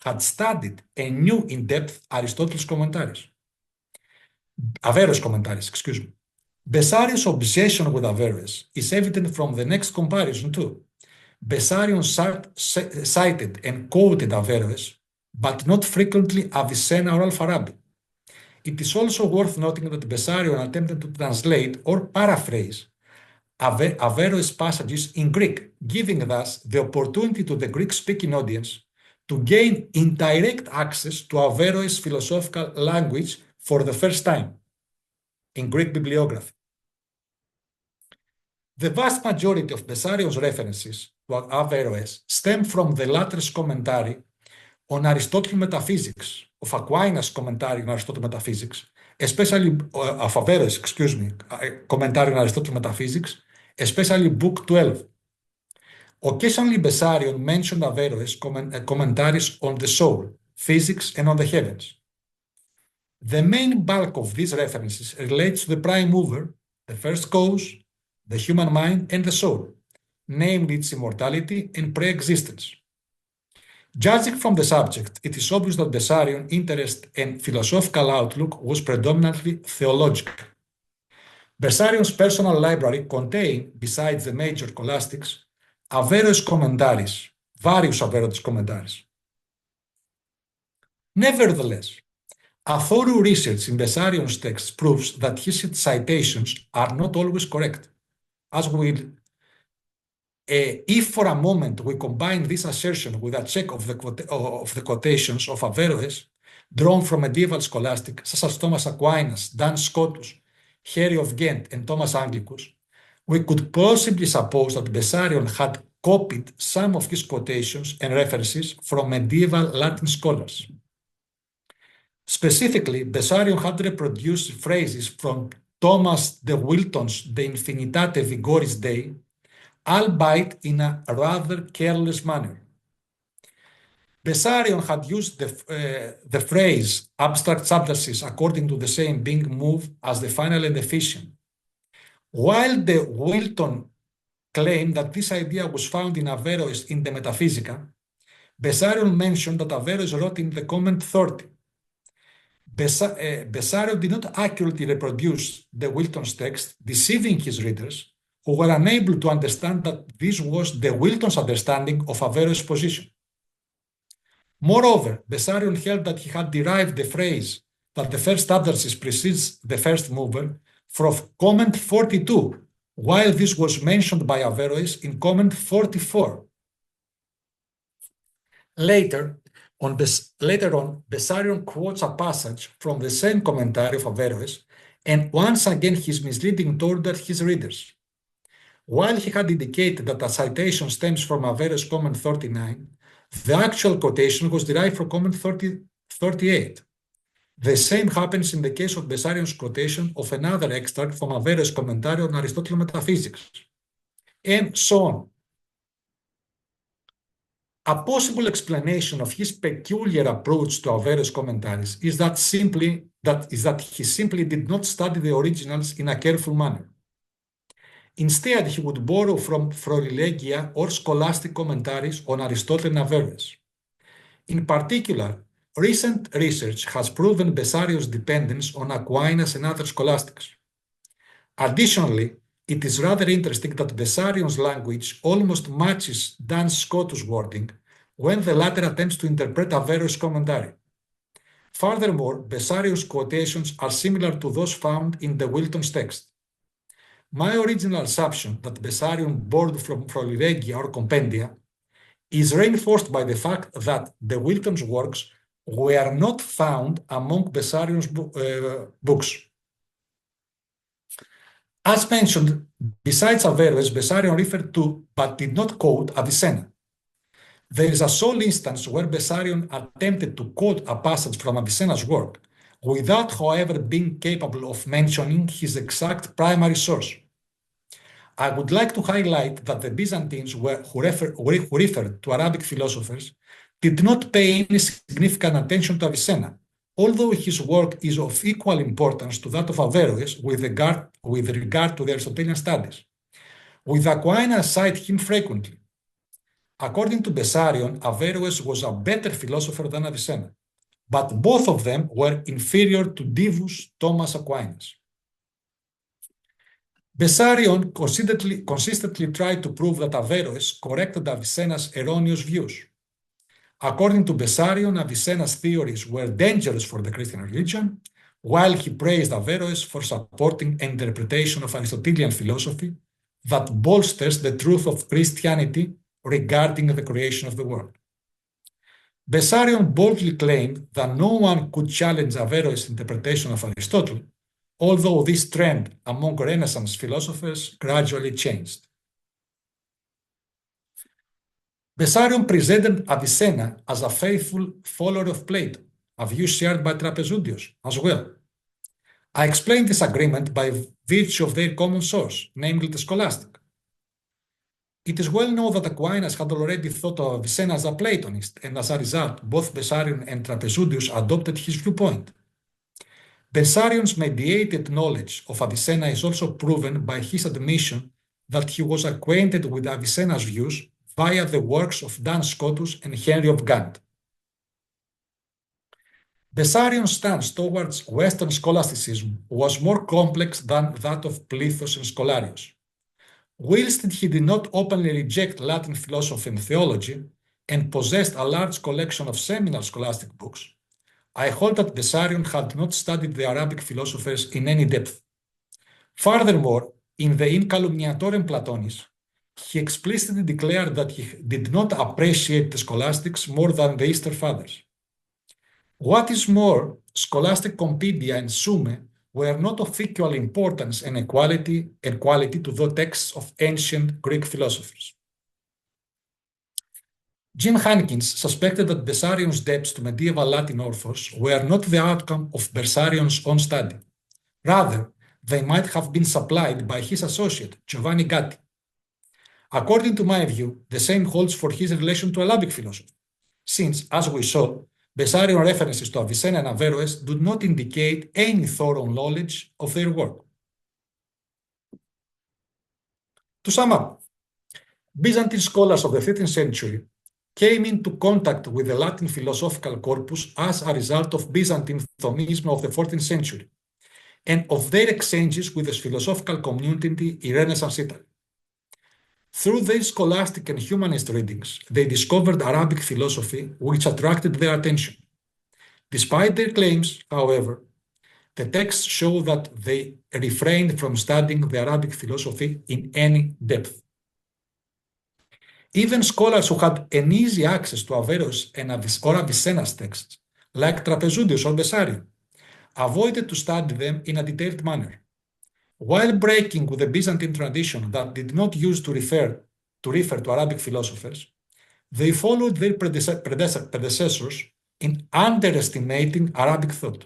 Speaker 2: had studied and knew in depth Aristotle's commentaries. Averroes' commentaries. Bessarion's obsession with Averroes is evident from the next comparison too. Bessarion cited and quoted Averroes but not frequently Avicenna or Alfarabi. It is also worth noting that Bessarion attempted to translate or paraphrase Averroes passages in Greek, giving thus the opportunity to the Greek-speaking audience to gain indirect access to Averroes' philosophical language for the first time in Greek bibliography. The vast majority of Bessarion's references to Averroes stem from the latter's commentary on Aristotle Metaphysics, of Aquinas' commentary on Aristotle Metaphysics, especially of Averroes, commentary on Aristotle Metaphysics, especially Book 12. Occasionally, Bessarion mentioned Averroes' commentaries on the soul, physics, and on the heavens. The main bulk of these references relates to the prime mover, the first cause, the human mind, and the soul, namely its immortality and pre-existence. Judging from the subject, it is obvious that Bessarion's interest and philosophical outlook was predominantly theological. Bessarion's personal library contained, besides the major scholastics, various Averroes commentaries. Nevertheless, a thorough research in Bessarion's texts proves that his citations are not always correct, as if for a moment we combine this assertion with a check of the quotations of Averroes drawn from medieval scholastics such as Thomas Aquinas, Duns Scotus, Henry of Ghent, and Thomas Anglicus, we could possibly suppose that Bessarion had copied some of his quotations and references from medieval Latin scholars. Specifically, Bessarion had reproduced phrases from Thomas de Wilton's De Infinitate Vigoris Dei, albeit in a rather careless manner. Bessarion had used the phrase abstract substances according to the same being moved as the final and efficient. While de Wilton claimed that this idea was found in Averroes in the Metaphysica, Bessarion mentioned that Averroes wrote in the comment 30. Bessarion did not accurately reproduce de Wilton's text, deceiving his readers, who were unable to understand that this was de Wilton's understanding of Averroes' position. Moreover, Bessarion held that he had derived the phrase that the first abscess precedes the first mover from comment 42, while this was mentioned by Averroes in comment 44. Later on, Bessarion quotes a passage from the same commentary of Averroes, and once again he is misleading toward his readers. While he had indicated that the citation stems from Averroes' comment 39, the actual quotation was derived from comment 38. The same happens in the case of Bessarion's quotation of another extract from Averroes' commentary on Aristotle Metaphysics, and so on. A possible explanation of his peculiar approach to Averroes' commentaries is that he simply did not study the originals in a careful manner. Instead, he would borrow from Florilegia or scholastic commentaries on Aristotle and Averroes. In particular, recent research has proven Bessarion's dependence on Aquinas and other scholastics. Additionally, it is rather interesting that Bessarion's language almost matches Duns Scotus' wording when the latter attempts to interpret Averroes' commentary. Furthermore, Bessarion's quotations are similar to those found in de Wilton's text. My original assumption that Bessarion borrowed from Florilegia or Compendia is reinforced by the fact that de Wilton's works were not found among Bessarion's books. As mentioned, besides Averroes, Bessarion referred to but did not quote Avicenna. There is a sole instance where Bessarion attempted to quote a passage from Avicenna's work, without, however, being capable of mentioning his exact primary source. I would like to highlight that the Byzantines who referred to Arabic philosophers did not pay any significant attention to Avicenna, although his work is of equal importance to that of Averroes with regard to the Aristotelian studies, with Aquinas cite him frequently. According to Bessarion, Averroes was a better philosopher than Avicenna, but both of them were inferior to Divus Thomas Aquinas. Bessarion consistently tried to prove that Averroes corrected Avicenna's erroneous views. According to Bessarion, Avicenna's theories were dangerous for the Christian religion, while he praised Averroes for supporting an interpretation of Aristotelian philosophy that bolsters the truth of Christianity regarding the creation of the world. Bessarion boldly claimed that no one could challenge Averroes' interpretation of Aristotle, although this trend among Renaissance philosophers gradually changed. Bessarion presented Avicenna as a faithful follower of Plato, a view shared by Trapezudius as well. I explained this agreement by virtue of their common source, namely the scholastic. It is well known that Aquinas had already thought of Avicenna as a Platonist, and as a result, both Bessarion and Trapezudius adopted his viewpoint. Bessarion's mediated knowledge of Avicenna is also proven by his admission that he was acquainted with Avicenna's views via the works of Duns Scotus and Henry of Gant. Bessarion's stance towards Western scholasticism was more complex than that of Pletho's and Scholarius. Whilst he did not openly reject Latin philosophy and theology, and possessed a large collection of seminal scholastic books, I hold that Bessarion had not studied the Arabic philosophers in any depth. Furthermore, in the In Calumniatorem Platonis, he explicitly declared that he did not appreciate the scholastics more than the Easter Fathers. What is more, scholastic compendia and Summe were not of equal importance and quality to the texts of ancient Greek philosophers. Jim Hankins suspected that Bessarion's debts to medieval Latin authors were not the outcome of Bessarion's own study. Rather, they might have been supplied by his associate, Giovanni Gatti. According to my view, the same holds for his relation to Arabic philosophy, since, as we saw, Bessarion references to Avicenna and Averroes do not indicate any thorough knowledge of their work. To sum up, Byzantine scholars of the 13th century came into contact with the Latin philosophical corpus as a result of Byzantine Thomism of the 14th century and of their exchanges with the philosophical community in Renaissance Italy. Through their scholastic and humanist readings, they discovered Arabic philosophy, which attracted their attention. Despite their claims, however, the texts show that they refrained from studying the Arabic philosophy in any depth. Even scholars who had an easy access to Averroes or Avicenna's texts, like Trapezudius or Bessarion, avoided to study them in a detailed manner. While breaking with the Byzantine tradition that did not use to refer to Arabic philosophers, they followed their predecessors in underestimating Arabic thought.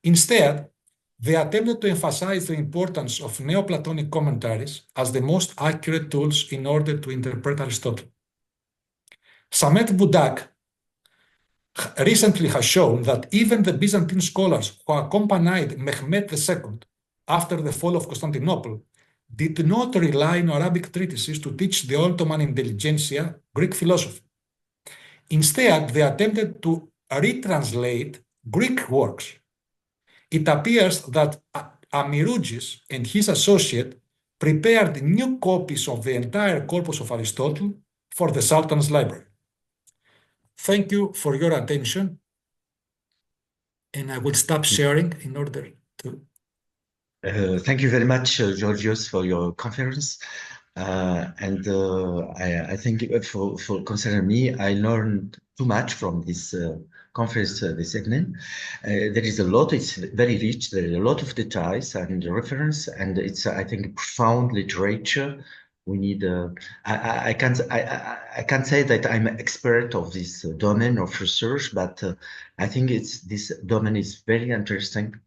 Speaker 2: Instead, they attempted to emphasize the importance of Neoplatonic commentaries as the most accurate tools in order to interpret Aristotle. Samet Budak recently has shown that even the Byzantine scholars who accompanied Mehmet II after the fall of Constantinople did not rely on Arabic treatises to teach the Ottoman intelligentsia Greek philosophy. Instead, they attempted to retranslate Greek works. It appears that Amiroudis and his associate prepared new copies of the entire corpus of Aristotle for the Sultan's library. Thank you for your attention, and I will stop sharing in order to...
Speaker 1: Thank you very much, Georgios, for your conference. I think for concerning me, I learned too much from this conference this evening. There is a lot, it's very rich, there is a lot of details and reference, and it's, I think, profound literature. We need, I can't say that I'm an expert of this domain of research, but I think this domain is very interesting.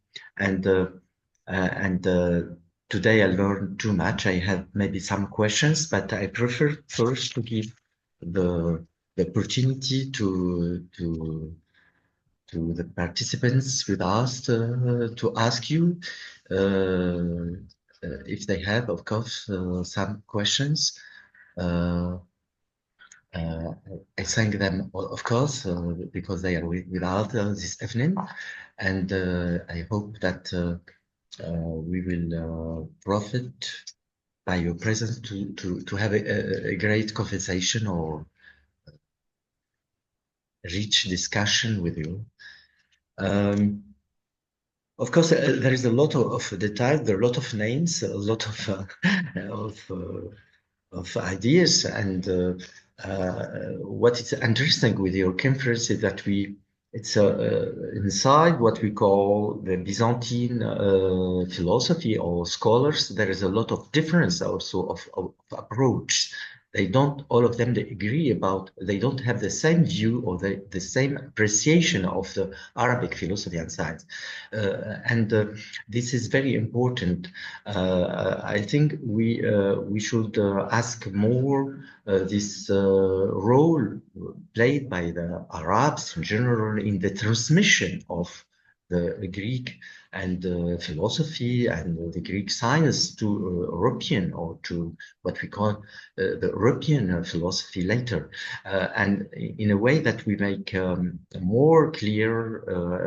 Speaker 1: Today I learned too much. I have maybe some questions, but I prefer first to give the opportunity to the participants with us to ask you if they have, of course, some questions. I thank them, of course, because they are with us this evening, and I hope that we will profit by your presence to have a great conversation or rich discussion with you. Of course, there is a lot of details, there are a lot of names, a lot of, uh, of ideas. And what is interesting with your conference is that it's inside what we call the Byzantine philosophy or scholars. There is a lot of difference also of approach. They don't, all of them, they agree about, they don't have the same view or the same appreciation of the Arabic philosophy and science. And this is very important. I think we should ask more this role played by the Arabs in general in the transmission of the Greek and philosophy and the Greek science to European, or to what we call the European philosophy later, and in a way that we make more clear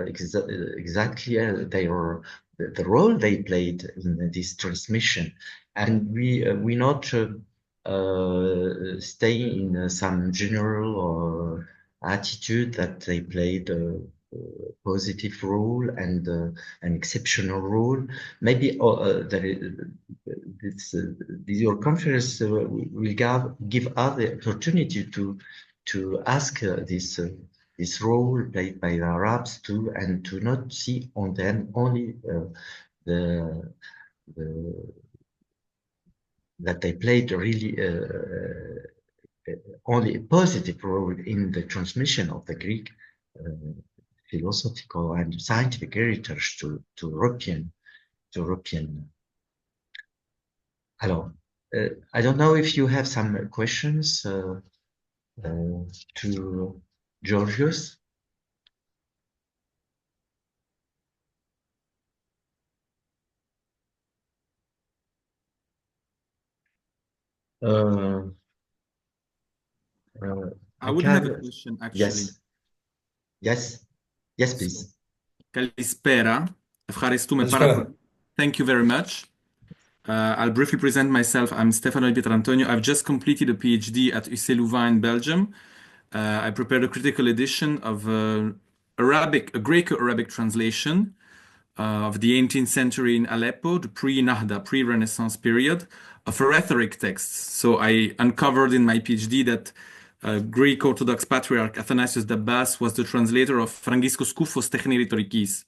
Speaker 1: exactly the role they played in this transmission. And we not stay in some general attitude that they played a positive role and an exceptional role. Maybe your conference will give us the opportunity to ask this role played by the Arabs too, and to not see on them only the, the that they played really only a positive role in the transmission of the Greek philosophical and scientific heritage to European. Alors, I don't know if you have some questions to Georgios.
Speaker 3: I would have a
Speaker 1: Michael?
Speaker 3: question, actually.
Speaker 1: Yes, please.
Speaker 3: Kalispera.
Speaker 2: Kalispera.
Speaker 3: Thank you very much. I'll briefly present myself. I'm Stefano Pietrantonio. I've just completed a PhD at UC Louvain in Belgium. I prepared a critical edition of a Greco-Arabic translation of the 18th century in Aleppo, the pre-Nahda, pre-Renaissance period, of a rhetoric text. So I uncovered in my PhD that Greek Orthodox Patriarch Athanasius Dabbas was the translator of Frangisco Scoufos Techni Rhetorikis.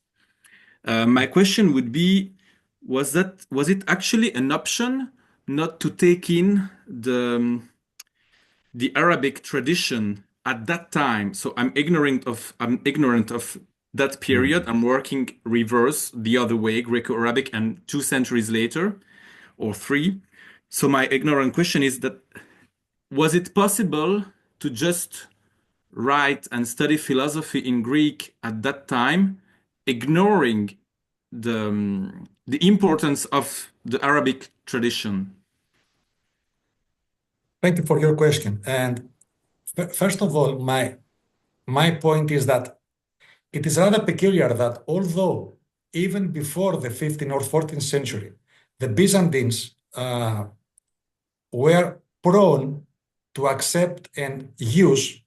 Speaker 3: My question would be, was it actually an option not to take in the Arabic tradition at that time? So I'm ignorant of that period. I'm working reverse, the other way, Greco-Arabic, and 2 centuries later, or 3. So my ignorant question is that, was it possible to just write and study philosophy in Greek at that time, ignoring the importance of the Arabic tradition?
Speaker 2: Thank you for your question. And first of all, my point is that it is rather peculiar that although even before the 15th or 14th century, the Byzantines were prone to accept and use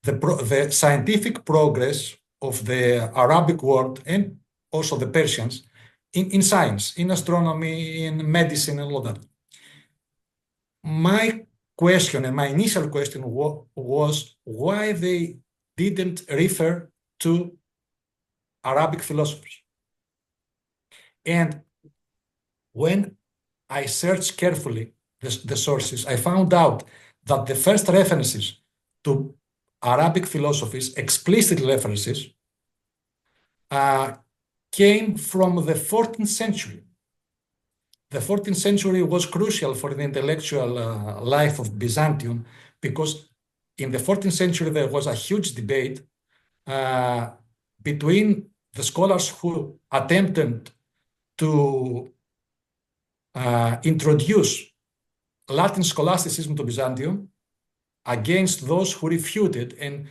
Speaker 2: the scientific progress of the Arabic world and also the Persians in science, in astronomy, in medicine, and all that. My question and my initial question was why they didn't refer to Arabic philosophers. And when I searched carefully the sources, I found out that the first references to Arabic philosophies, explicit references, came from the 14th century. The 14th century was crucial for the intellectual life of Byzantium, because in the 14th century there was a huge debate between the scholars who attempted to introduce Latin scholasticism to Byzantium against those who refuted and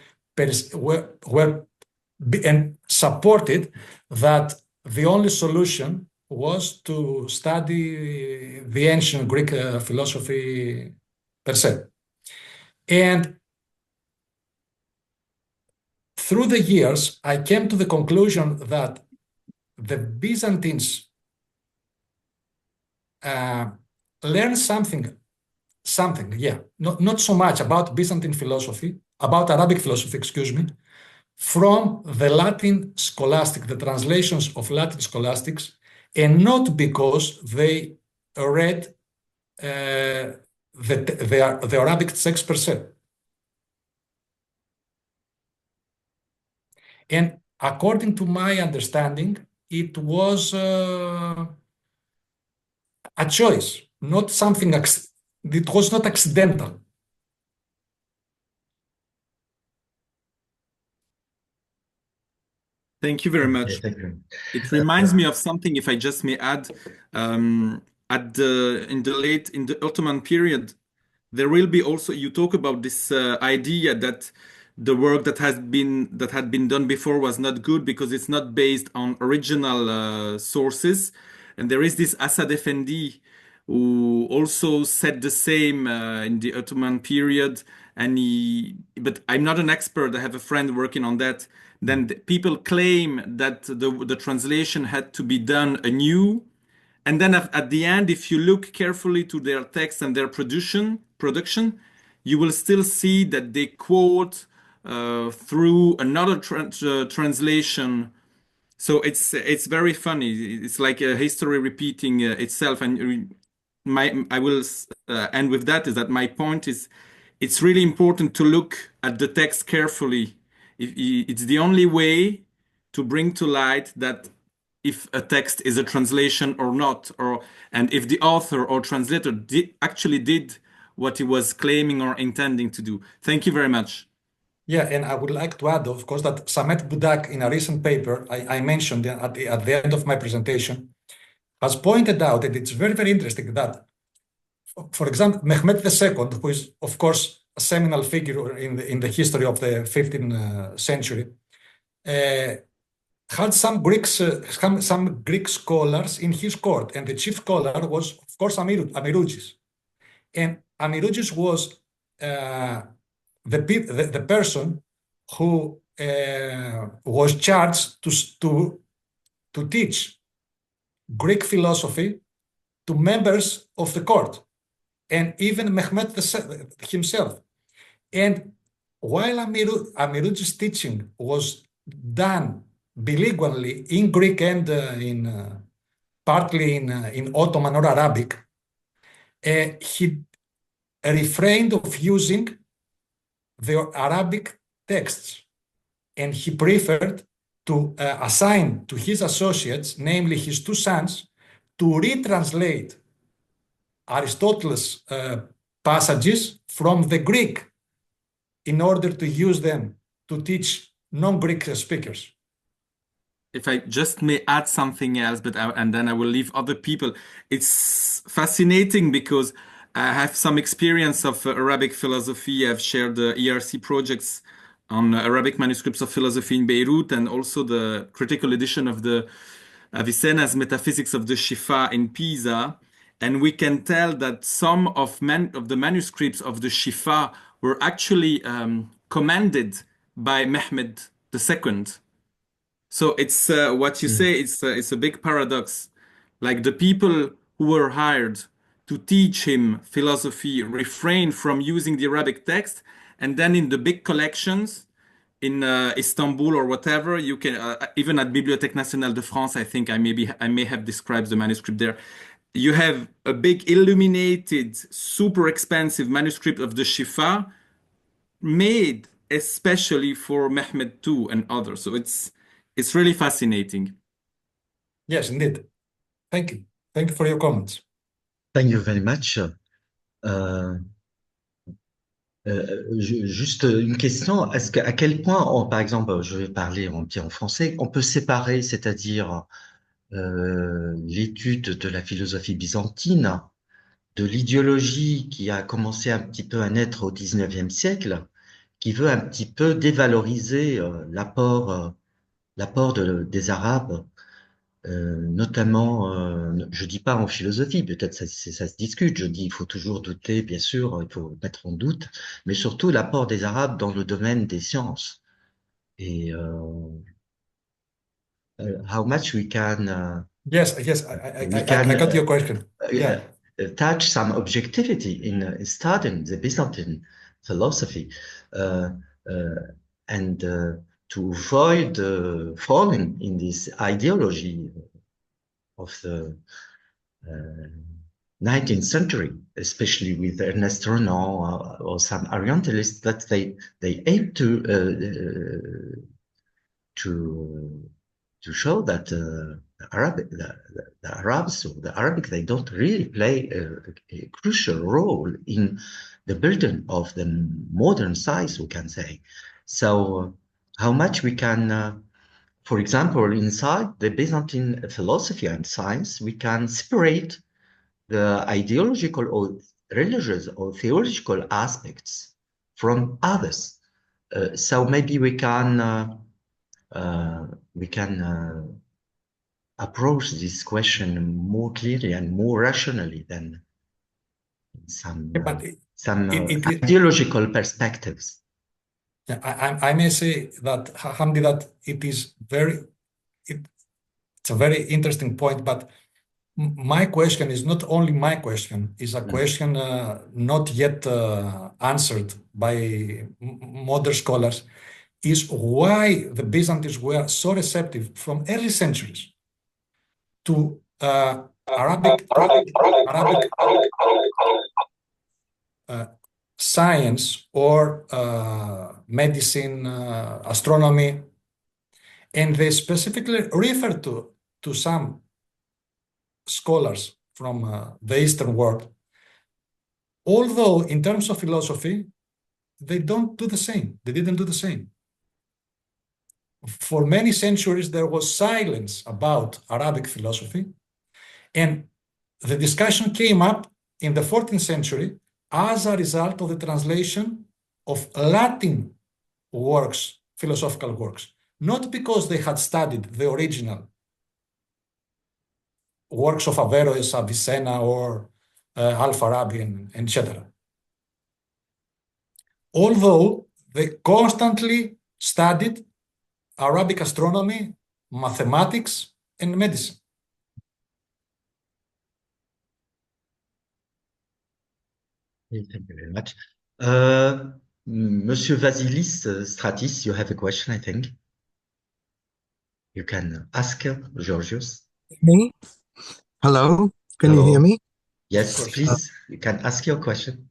Speaker 2: supported that the only solution was to study the ancient Greek philosophy per se. And through the years, I came to the conclusion that the Byzantines uh, learned something, yeah, not so much about Byzantine philosophy, about Arabic philosophy, excuse me, from the Latin scholastic, the translations of Latin scholastics, and not because they read the Arabic text per se. And according to my understanding, it was a choice, not something, it was not accidental.
Speaker 3: Thank you very
Speaker 1: Okay,
Speaker 3: much.
Speaker 1: thank you.
Speaker 3: It
Speaker 1: Uh,
Speaker 3: reminds me of something, if I just may add, at the in the Ottoman period, there will be also, you talk about this idea that the work that had been done before was not good because it's not based on original sources. And there is this Asad Effendi who also said the same in the Ottoman period. And but I'm not an expert. I have a friend working on that. Then people claim that the translation had to be done anew. And then at the end, if you look carefully to their text and their production, you will still see that they quote through another translation. So it's very funny. It's like a history repeating itself. And my I will end with that. Is that my point is, it's really important to look at the text carefully. It's the only way to bring to light that if a text is a translation or not, or and if the author or translator actually did what he was claiming or intending to do. Thank you very much.
Speaker 2: Yeah, and I would like to add, of course, that Samet Budak, in a recent paper I mentioned at the end of my presentation, has pointed out that it's very, very interesting that, for example, Mehmed II, who is, of course, a seminal figure in the history of the 15th century, uh, had some Greek scholars in his court, and the chief scholar was, of course, Amiroudis. And Amiroudis was the person who was charged to teach Greek philosophy to members of the court, and even Mehmet himself. And while Amiroudis' teaching was done bilingually in Greek and in partly in Ottoman or Arabic, he refrained of using the Arabic texts, and he preferred to assign to his associates, namely his two sons, to retranslate Aristotle's passages from the Greek in order to use them to teach non-Greek speakers.
Speaker 3: If I just may add something else, and then I will leave other people. It's fascinating because I have some experience of Arabic philosophy. I've shared the ERC projects on Arabic manuscripts of philosophy in Beirut, and also the critical edition of the Avicenna's Metaphysics of the Shifa in Pisa. And we can tell that some of the manuscripts of the Shifa were actually commanded by Mehmed II. So it's what you say. It's a big paradox. Like the people who were hired to teach him philosophy refrain from using the Arabic text, and then in the big collections in Istanbul or whatever, you can even at Bibliothèque Nationale de France. I think I may have described the manuscript there. You have a big illuminated, super expensive manuscript of the Shifa made especially for Mehmed II and others. So it's really fascinating.
Speaker 2: Yes, indeed. Thank you. Thank you for your comments.
Speaker 1: Thank you very much. Juste une question, à quel point, par exemple, je vais parler en français, on peut séparer, c'est-à-dire l'étude de la philosophie byzantine, de l'idéologie qui a commencé un petit peu à naître au XIXe siècle, qui veut un petit peu dévaloriser l'apport des Arabes, notamment, je dis pas en philosophie, peut-être ça se discute, je dis il faut toujours douter, bien sûr, il faut mettre en doute, mais surtout l'apport des Arabes dans le domaine des sciences. Et how much we can
Speaker 2: Yes,
Speaker 1: we
Speaker 2: I got
Speaker 1: can
Speaker 2: your question. Yeah.
Speaker 1: attach some objectivity in studying the Byzantine philosophy, uh, uh, and to avoid falling in this ideology of the 19th century, especially with Ernest Renan or some Orientalists, that they aim to show that the Arabs or the Arabic, they don't really play a crucial role in the building of the modern science, we can say. So how much we can, for example, inside the Byzantine philosophy and science, we can separate the ideological or religious or theological aspects from others. So maybe we can approach this question more clearly and more rationally than some
Speaker 2: Yeah, but it
Speaker 1: ideological perspectives.
Speaker 2: I may say that, Hamdi, that it's a very interesting point, but my question is not only my question, is a question not yet answered by modern scholars, is why the Byzantines were so receptive from early centuries to Arabic science or medicine, astronomy, and they specifically refer to some scholars from the Eastern world, although in terms of philosophy, they don't do the same. They didn't do the same. For many centuries, there was silence about Arabic philosophy, and the discussion came up in the 14th century as a result of the translation of Latin works, philosophical works, not because they had studied the original works of Averroes, Avicenna, or Al-Farabi, and etc. Although they constantly studied Arabic astronomy, mathematics, and medicine.
Speaker 1: Thank you very much. Monsieur Vasilis Stratis, you have a question, I think. You can ask Georgios.
Speaker 4: Me? Hello, can you hear
Speaker 1: Hello.
Speaker 4: me?
Speaker 1: Yes, please. You can ask your question.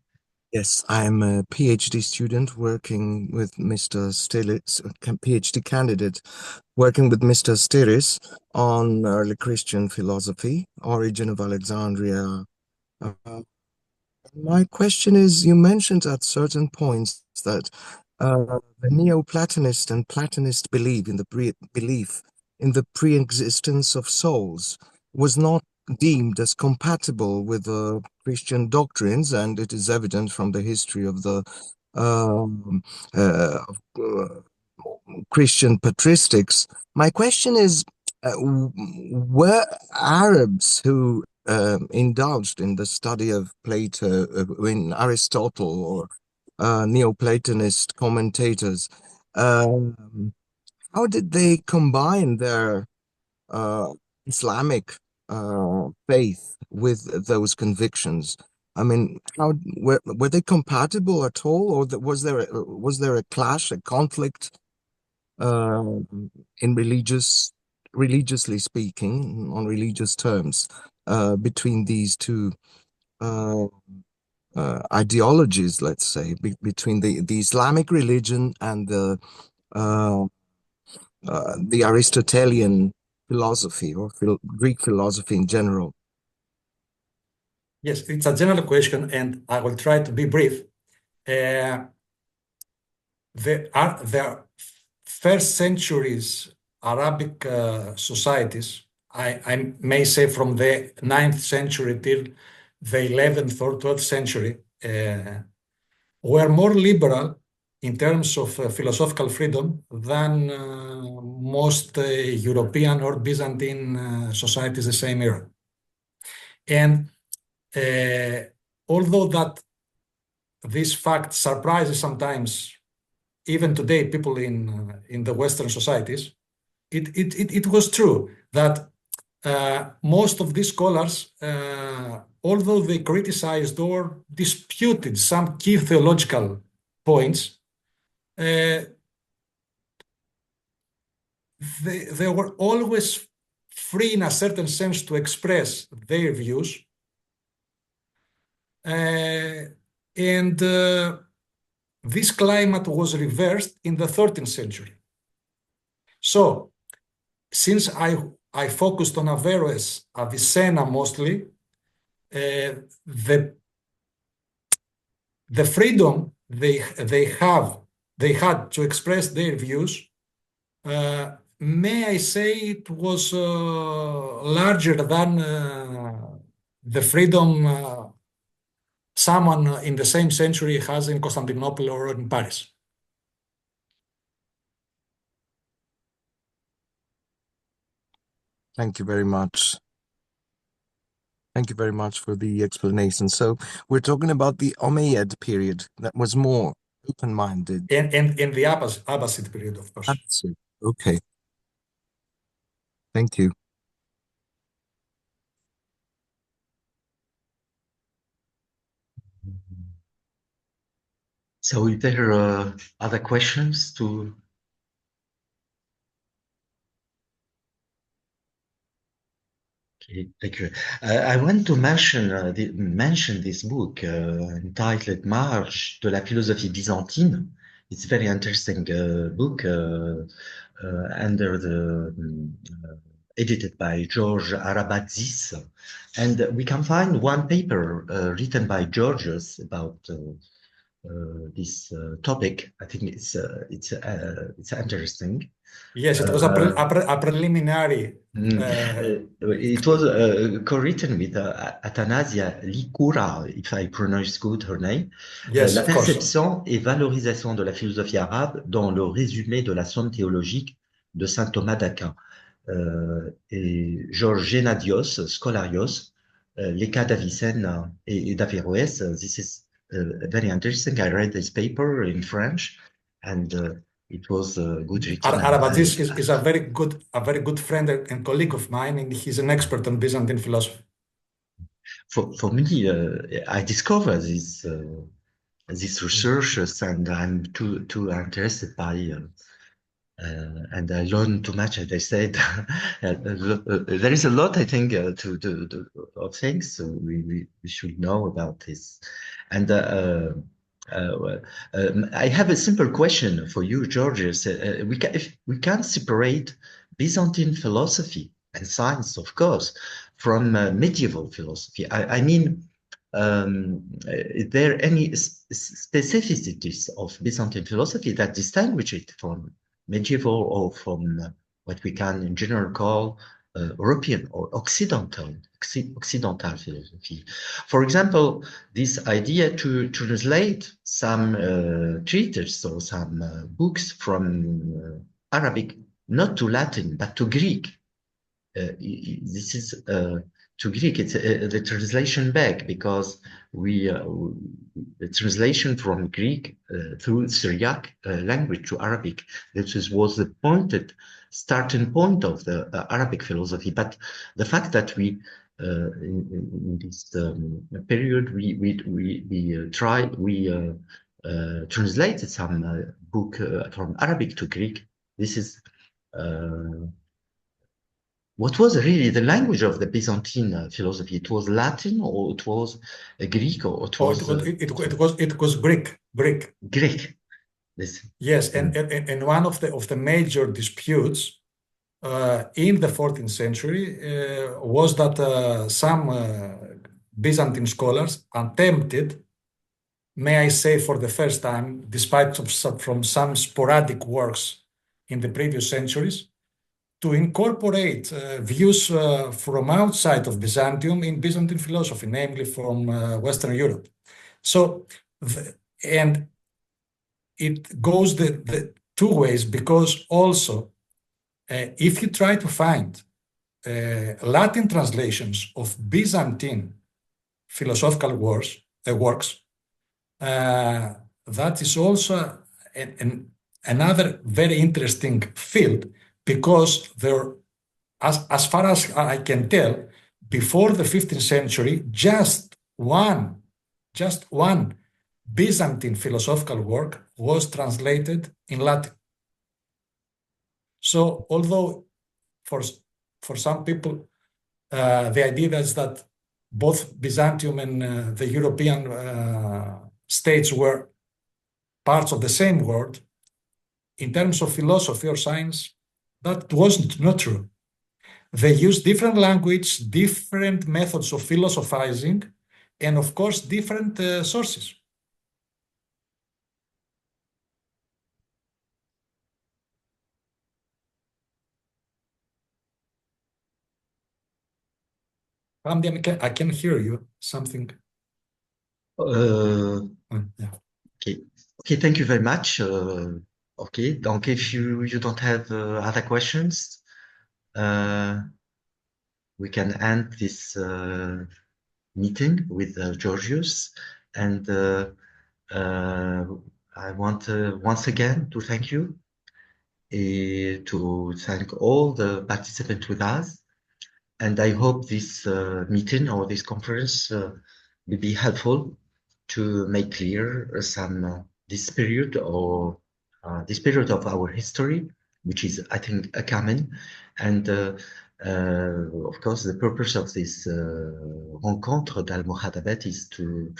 Speaker 4: Yes, I'm a PhD student working with Mr. Steiris, PhD candidate working with Mr. Steiris on early Christian philosophy, origin of Alexandria. My question is, you mentioned at certain points that the Neoplatonist and Platonist belief in the pre-existence of souls was not deemed as compatible with the Christian doctrines, and it is evident from the history of the um, uh, Christian patristics. My question is, were Arabs who indulged in the study of Plato, in Aristotle, or Neoplatonist commentators, how did they combine their Islamic faith with those convictions? I mean, how were they compatible at all, or was there a clash, a conflict in religiously speaking, on religious terms, between these two ideologies, let's say, between the Islamic religion and the Aristotelian philosophy or Greek philosophy in general?
Speaker 2: Yes, it's a general question, and I will try to be brief. The first centuries Arabic societies, I may say from the 9th century till the 11th or 12th century, were more liberal in terms of philosophical freedom than most European or Byzantine societies the same era. And although that this fact surprises sometimes even today, people in the Western societies, it was true that most of these scholars, although they criticized or disputed some key theological points, they were always free in a certain sense to express their views. And this climate was reversed in the 13th century. So, since I focused on Averroes, Avicenna mostly, the freedom they had to express their views, may I say it was larger than the freedom someone in the same century has in Constantinople or in Paris.
Speaker 4: Thank you very much. Thank you very much for the explanation. So we're talking about the Umayyad period that was more open-minded.
Speaker 2: And the Abbasid period, of course.
Speaker 4: Abbasid. Okay. Thank you.
Speaker 1: So is there other questions to? Okay, thank you. I want to mention this book entitled Marche de la philosophie byzantine. It's a very interesting book under the edited by George Arabadzis, and we can find one paper written by Georgios about this topic. I think it's interesting.
Speaker 2: Yes, it was a preliminary.
Speaker 1: It was co-written with Athanasia Likoura, if I pronounce good her name.
Speaker 2: Yes,
Speaker 1: La
Speaker 2: of course.
Speaker 1: perception et valorisation de la philosophie arabe dans le résumé de la somme théologique de saint Thomas d'Aquin. Et Georges Gennadios, Scholarios, les cas d'Avicenne et d'Averroès. This is very interesting. I read this paper in French, and it was good written.
Speaker 2: Arabadzis is a very good friend and colleague of mine, and he's an expert on Byzantine philosophy.
Speaker 1: For me, I discovered these researches, and I'm too interested by. And I learned too much, as I said. There is a lot, I think, of things so we should know about this. And I have a simple question for you, Georgios. We can separate Byzantine philosophy and science, of course, from medieval philosophy. I mean, is there any specificities of Byzantine philosophy that distinguish it from medieval or from what we can in general call European or Occidental philosophy? For example, this idea to translate some treatises or some books from Arabic, not to Latin, but to Greek. This is to Greek. It's the translation back, because the translation from Greek through Syriac language to Arabic. This was the starting point of the Arabic philosophy. But the fact that we in this period we translated some book from Arabic to Greek. This is what was really the language of the Byzantine philosophy? It was Latin, or it was Greek, or it was
Speaker 2: it was Greek.
Speaker 1: Greek.
Speaker 2: Yes, and one of the major disputes in the 14th century was that some Byzantine scholars attempted, may I say for the first time, despite from some sporadic works in the previous centuries, to incorporate views from outside of Byzantium in Byzantine philosophy, namely from Western Europe. So, and it goes the two ways, because also, if you try to find Latin translations of Byzantine philosophical works, that is also another very interesting field because there, as far as I can tell, before the 15th century, just one Byzantine philosophical work was translated in Latin. So although for some people, the idea is that both Byzantium and the European states were parts of the same world, in terms of philosophy or science, that wasn't not true. They used different language, different methods of philosophizing, and of course, different sources. Hamdi, I can hear you. Something. Yeah.
Speaker 1: Okay. Okay, thank you very much. Okay, donc if you don't have other questions, we can end this meeting with Georgios. And I want once again to thank you, to thank all the participants with us. And I hope this meeting or this conference will be helpful to make clear some this period of our history, which is, I think, a common. And of course, the purpose of this rencontre d'Al-Muhadabat is to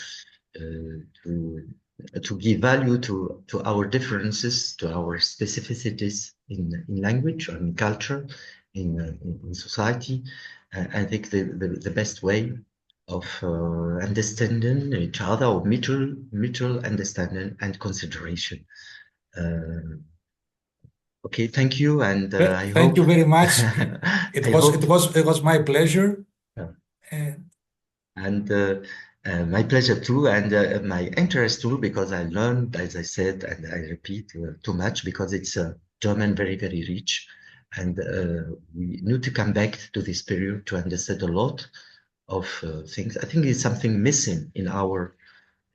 Speaker 1: give value to our differences, to our specificities in language and culture, in society. I think the best way of understanding each other, or mutual understanding and consideration. Okay, thank you, and I
Speaker 2: thank
Speaker 1: hope
Speaker 2: you very much. It was my pleasure.
Speaker 1: And my pleasure too, and my interest too, because I learned, as I said, and I repeat too much, because it's German very, very rich. And we need to come back to this period to understand a lot of things. I think it's something missing in our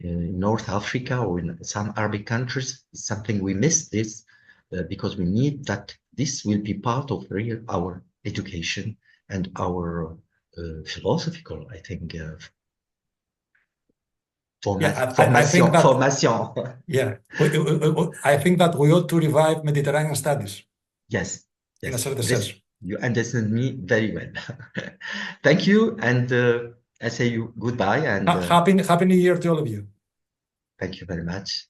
Speaker 1: in North Africa or in some Arabic countries. It's something we miss this because we need that. This will be part of our education and our philosophical, I think, formation.
Speaker 2: Yeah, I think that we ought to revive Mediterranean studies.
Speaker 1: Yes,
Speaker 2: in a certain sense.
Speaker 1: You understand me very well. Thank you, and I say you goodbye, and
Speaker 2: happy New Year to all of you.
Speaker 1: Thank you very much.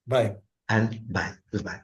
Speaker 2: Bye.
Speaker 1: And bye. Goodbye.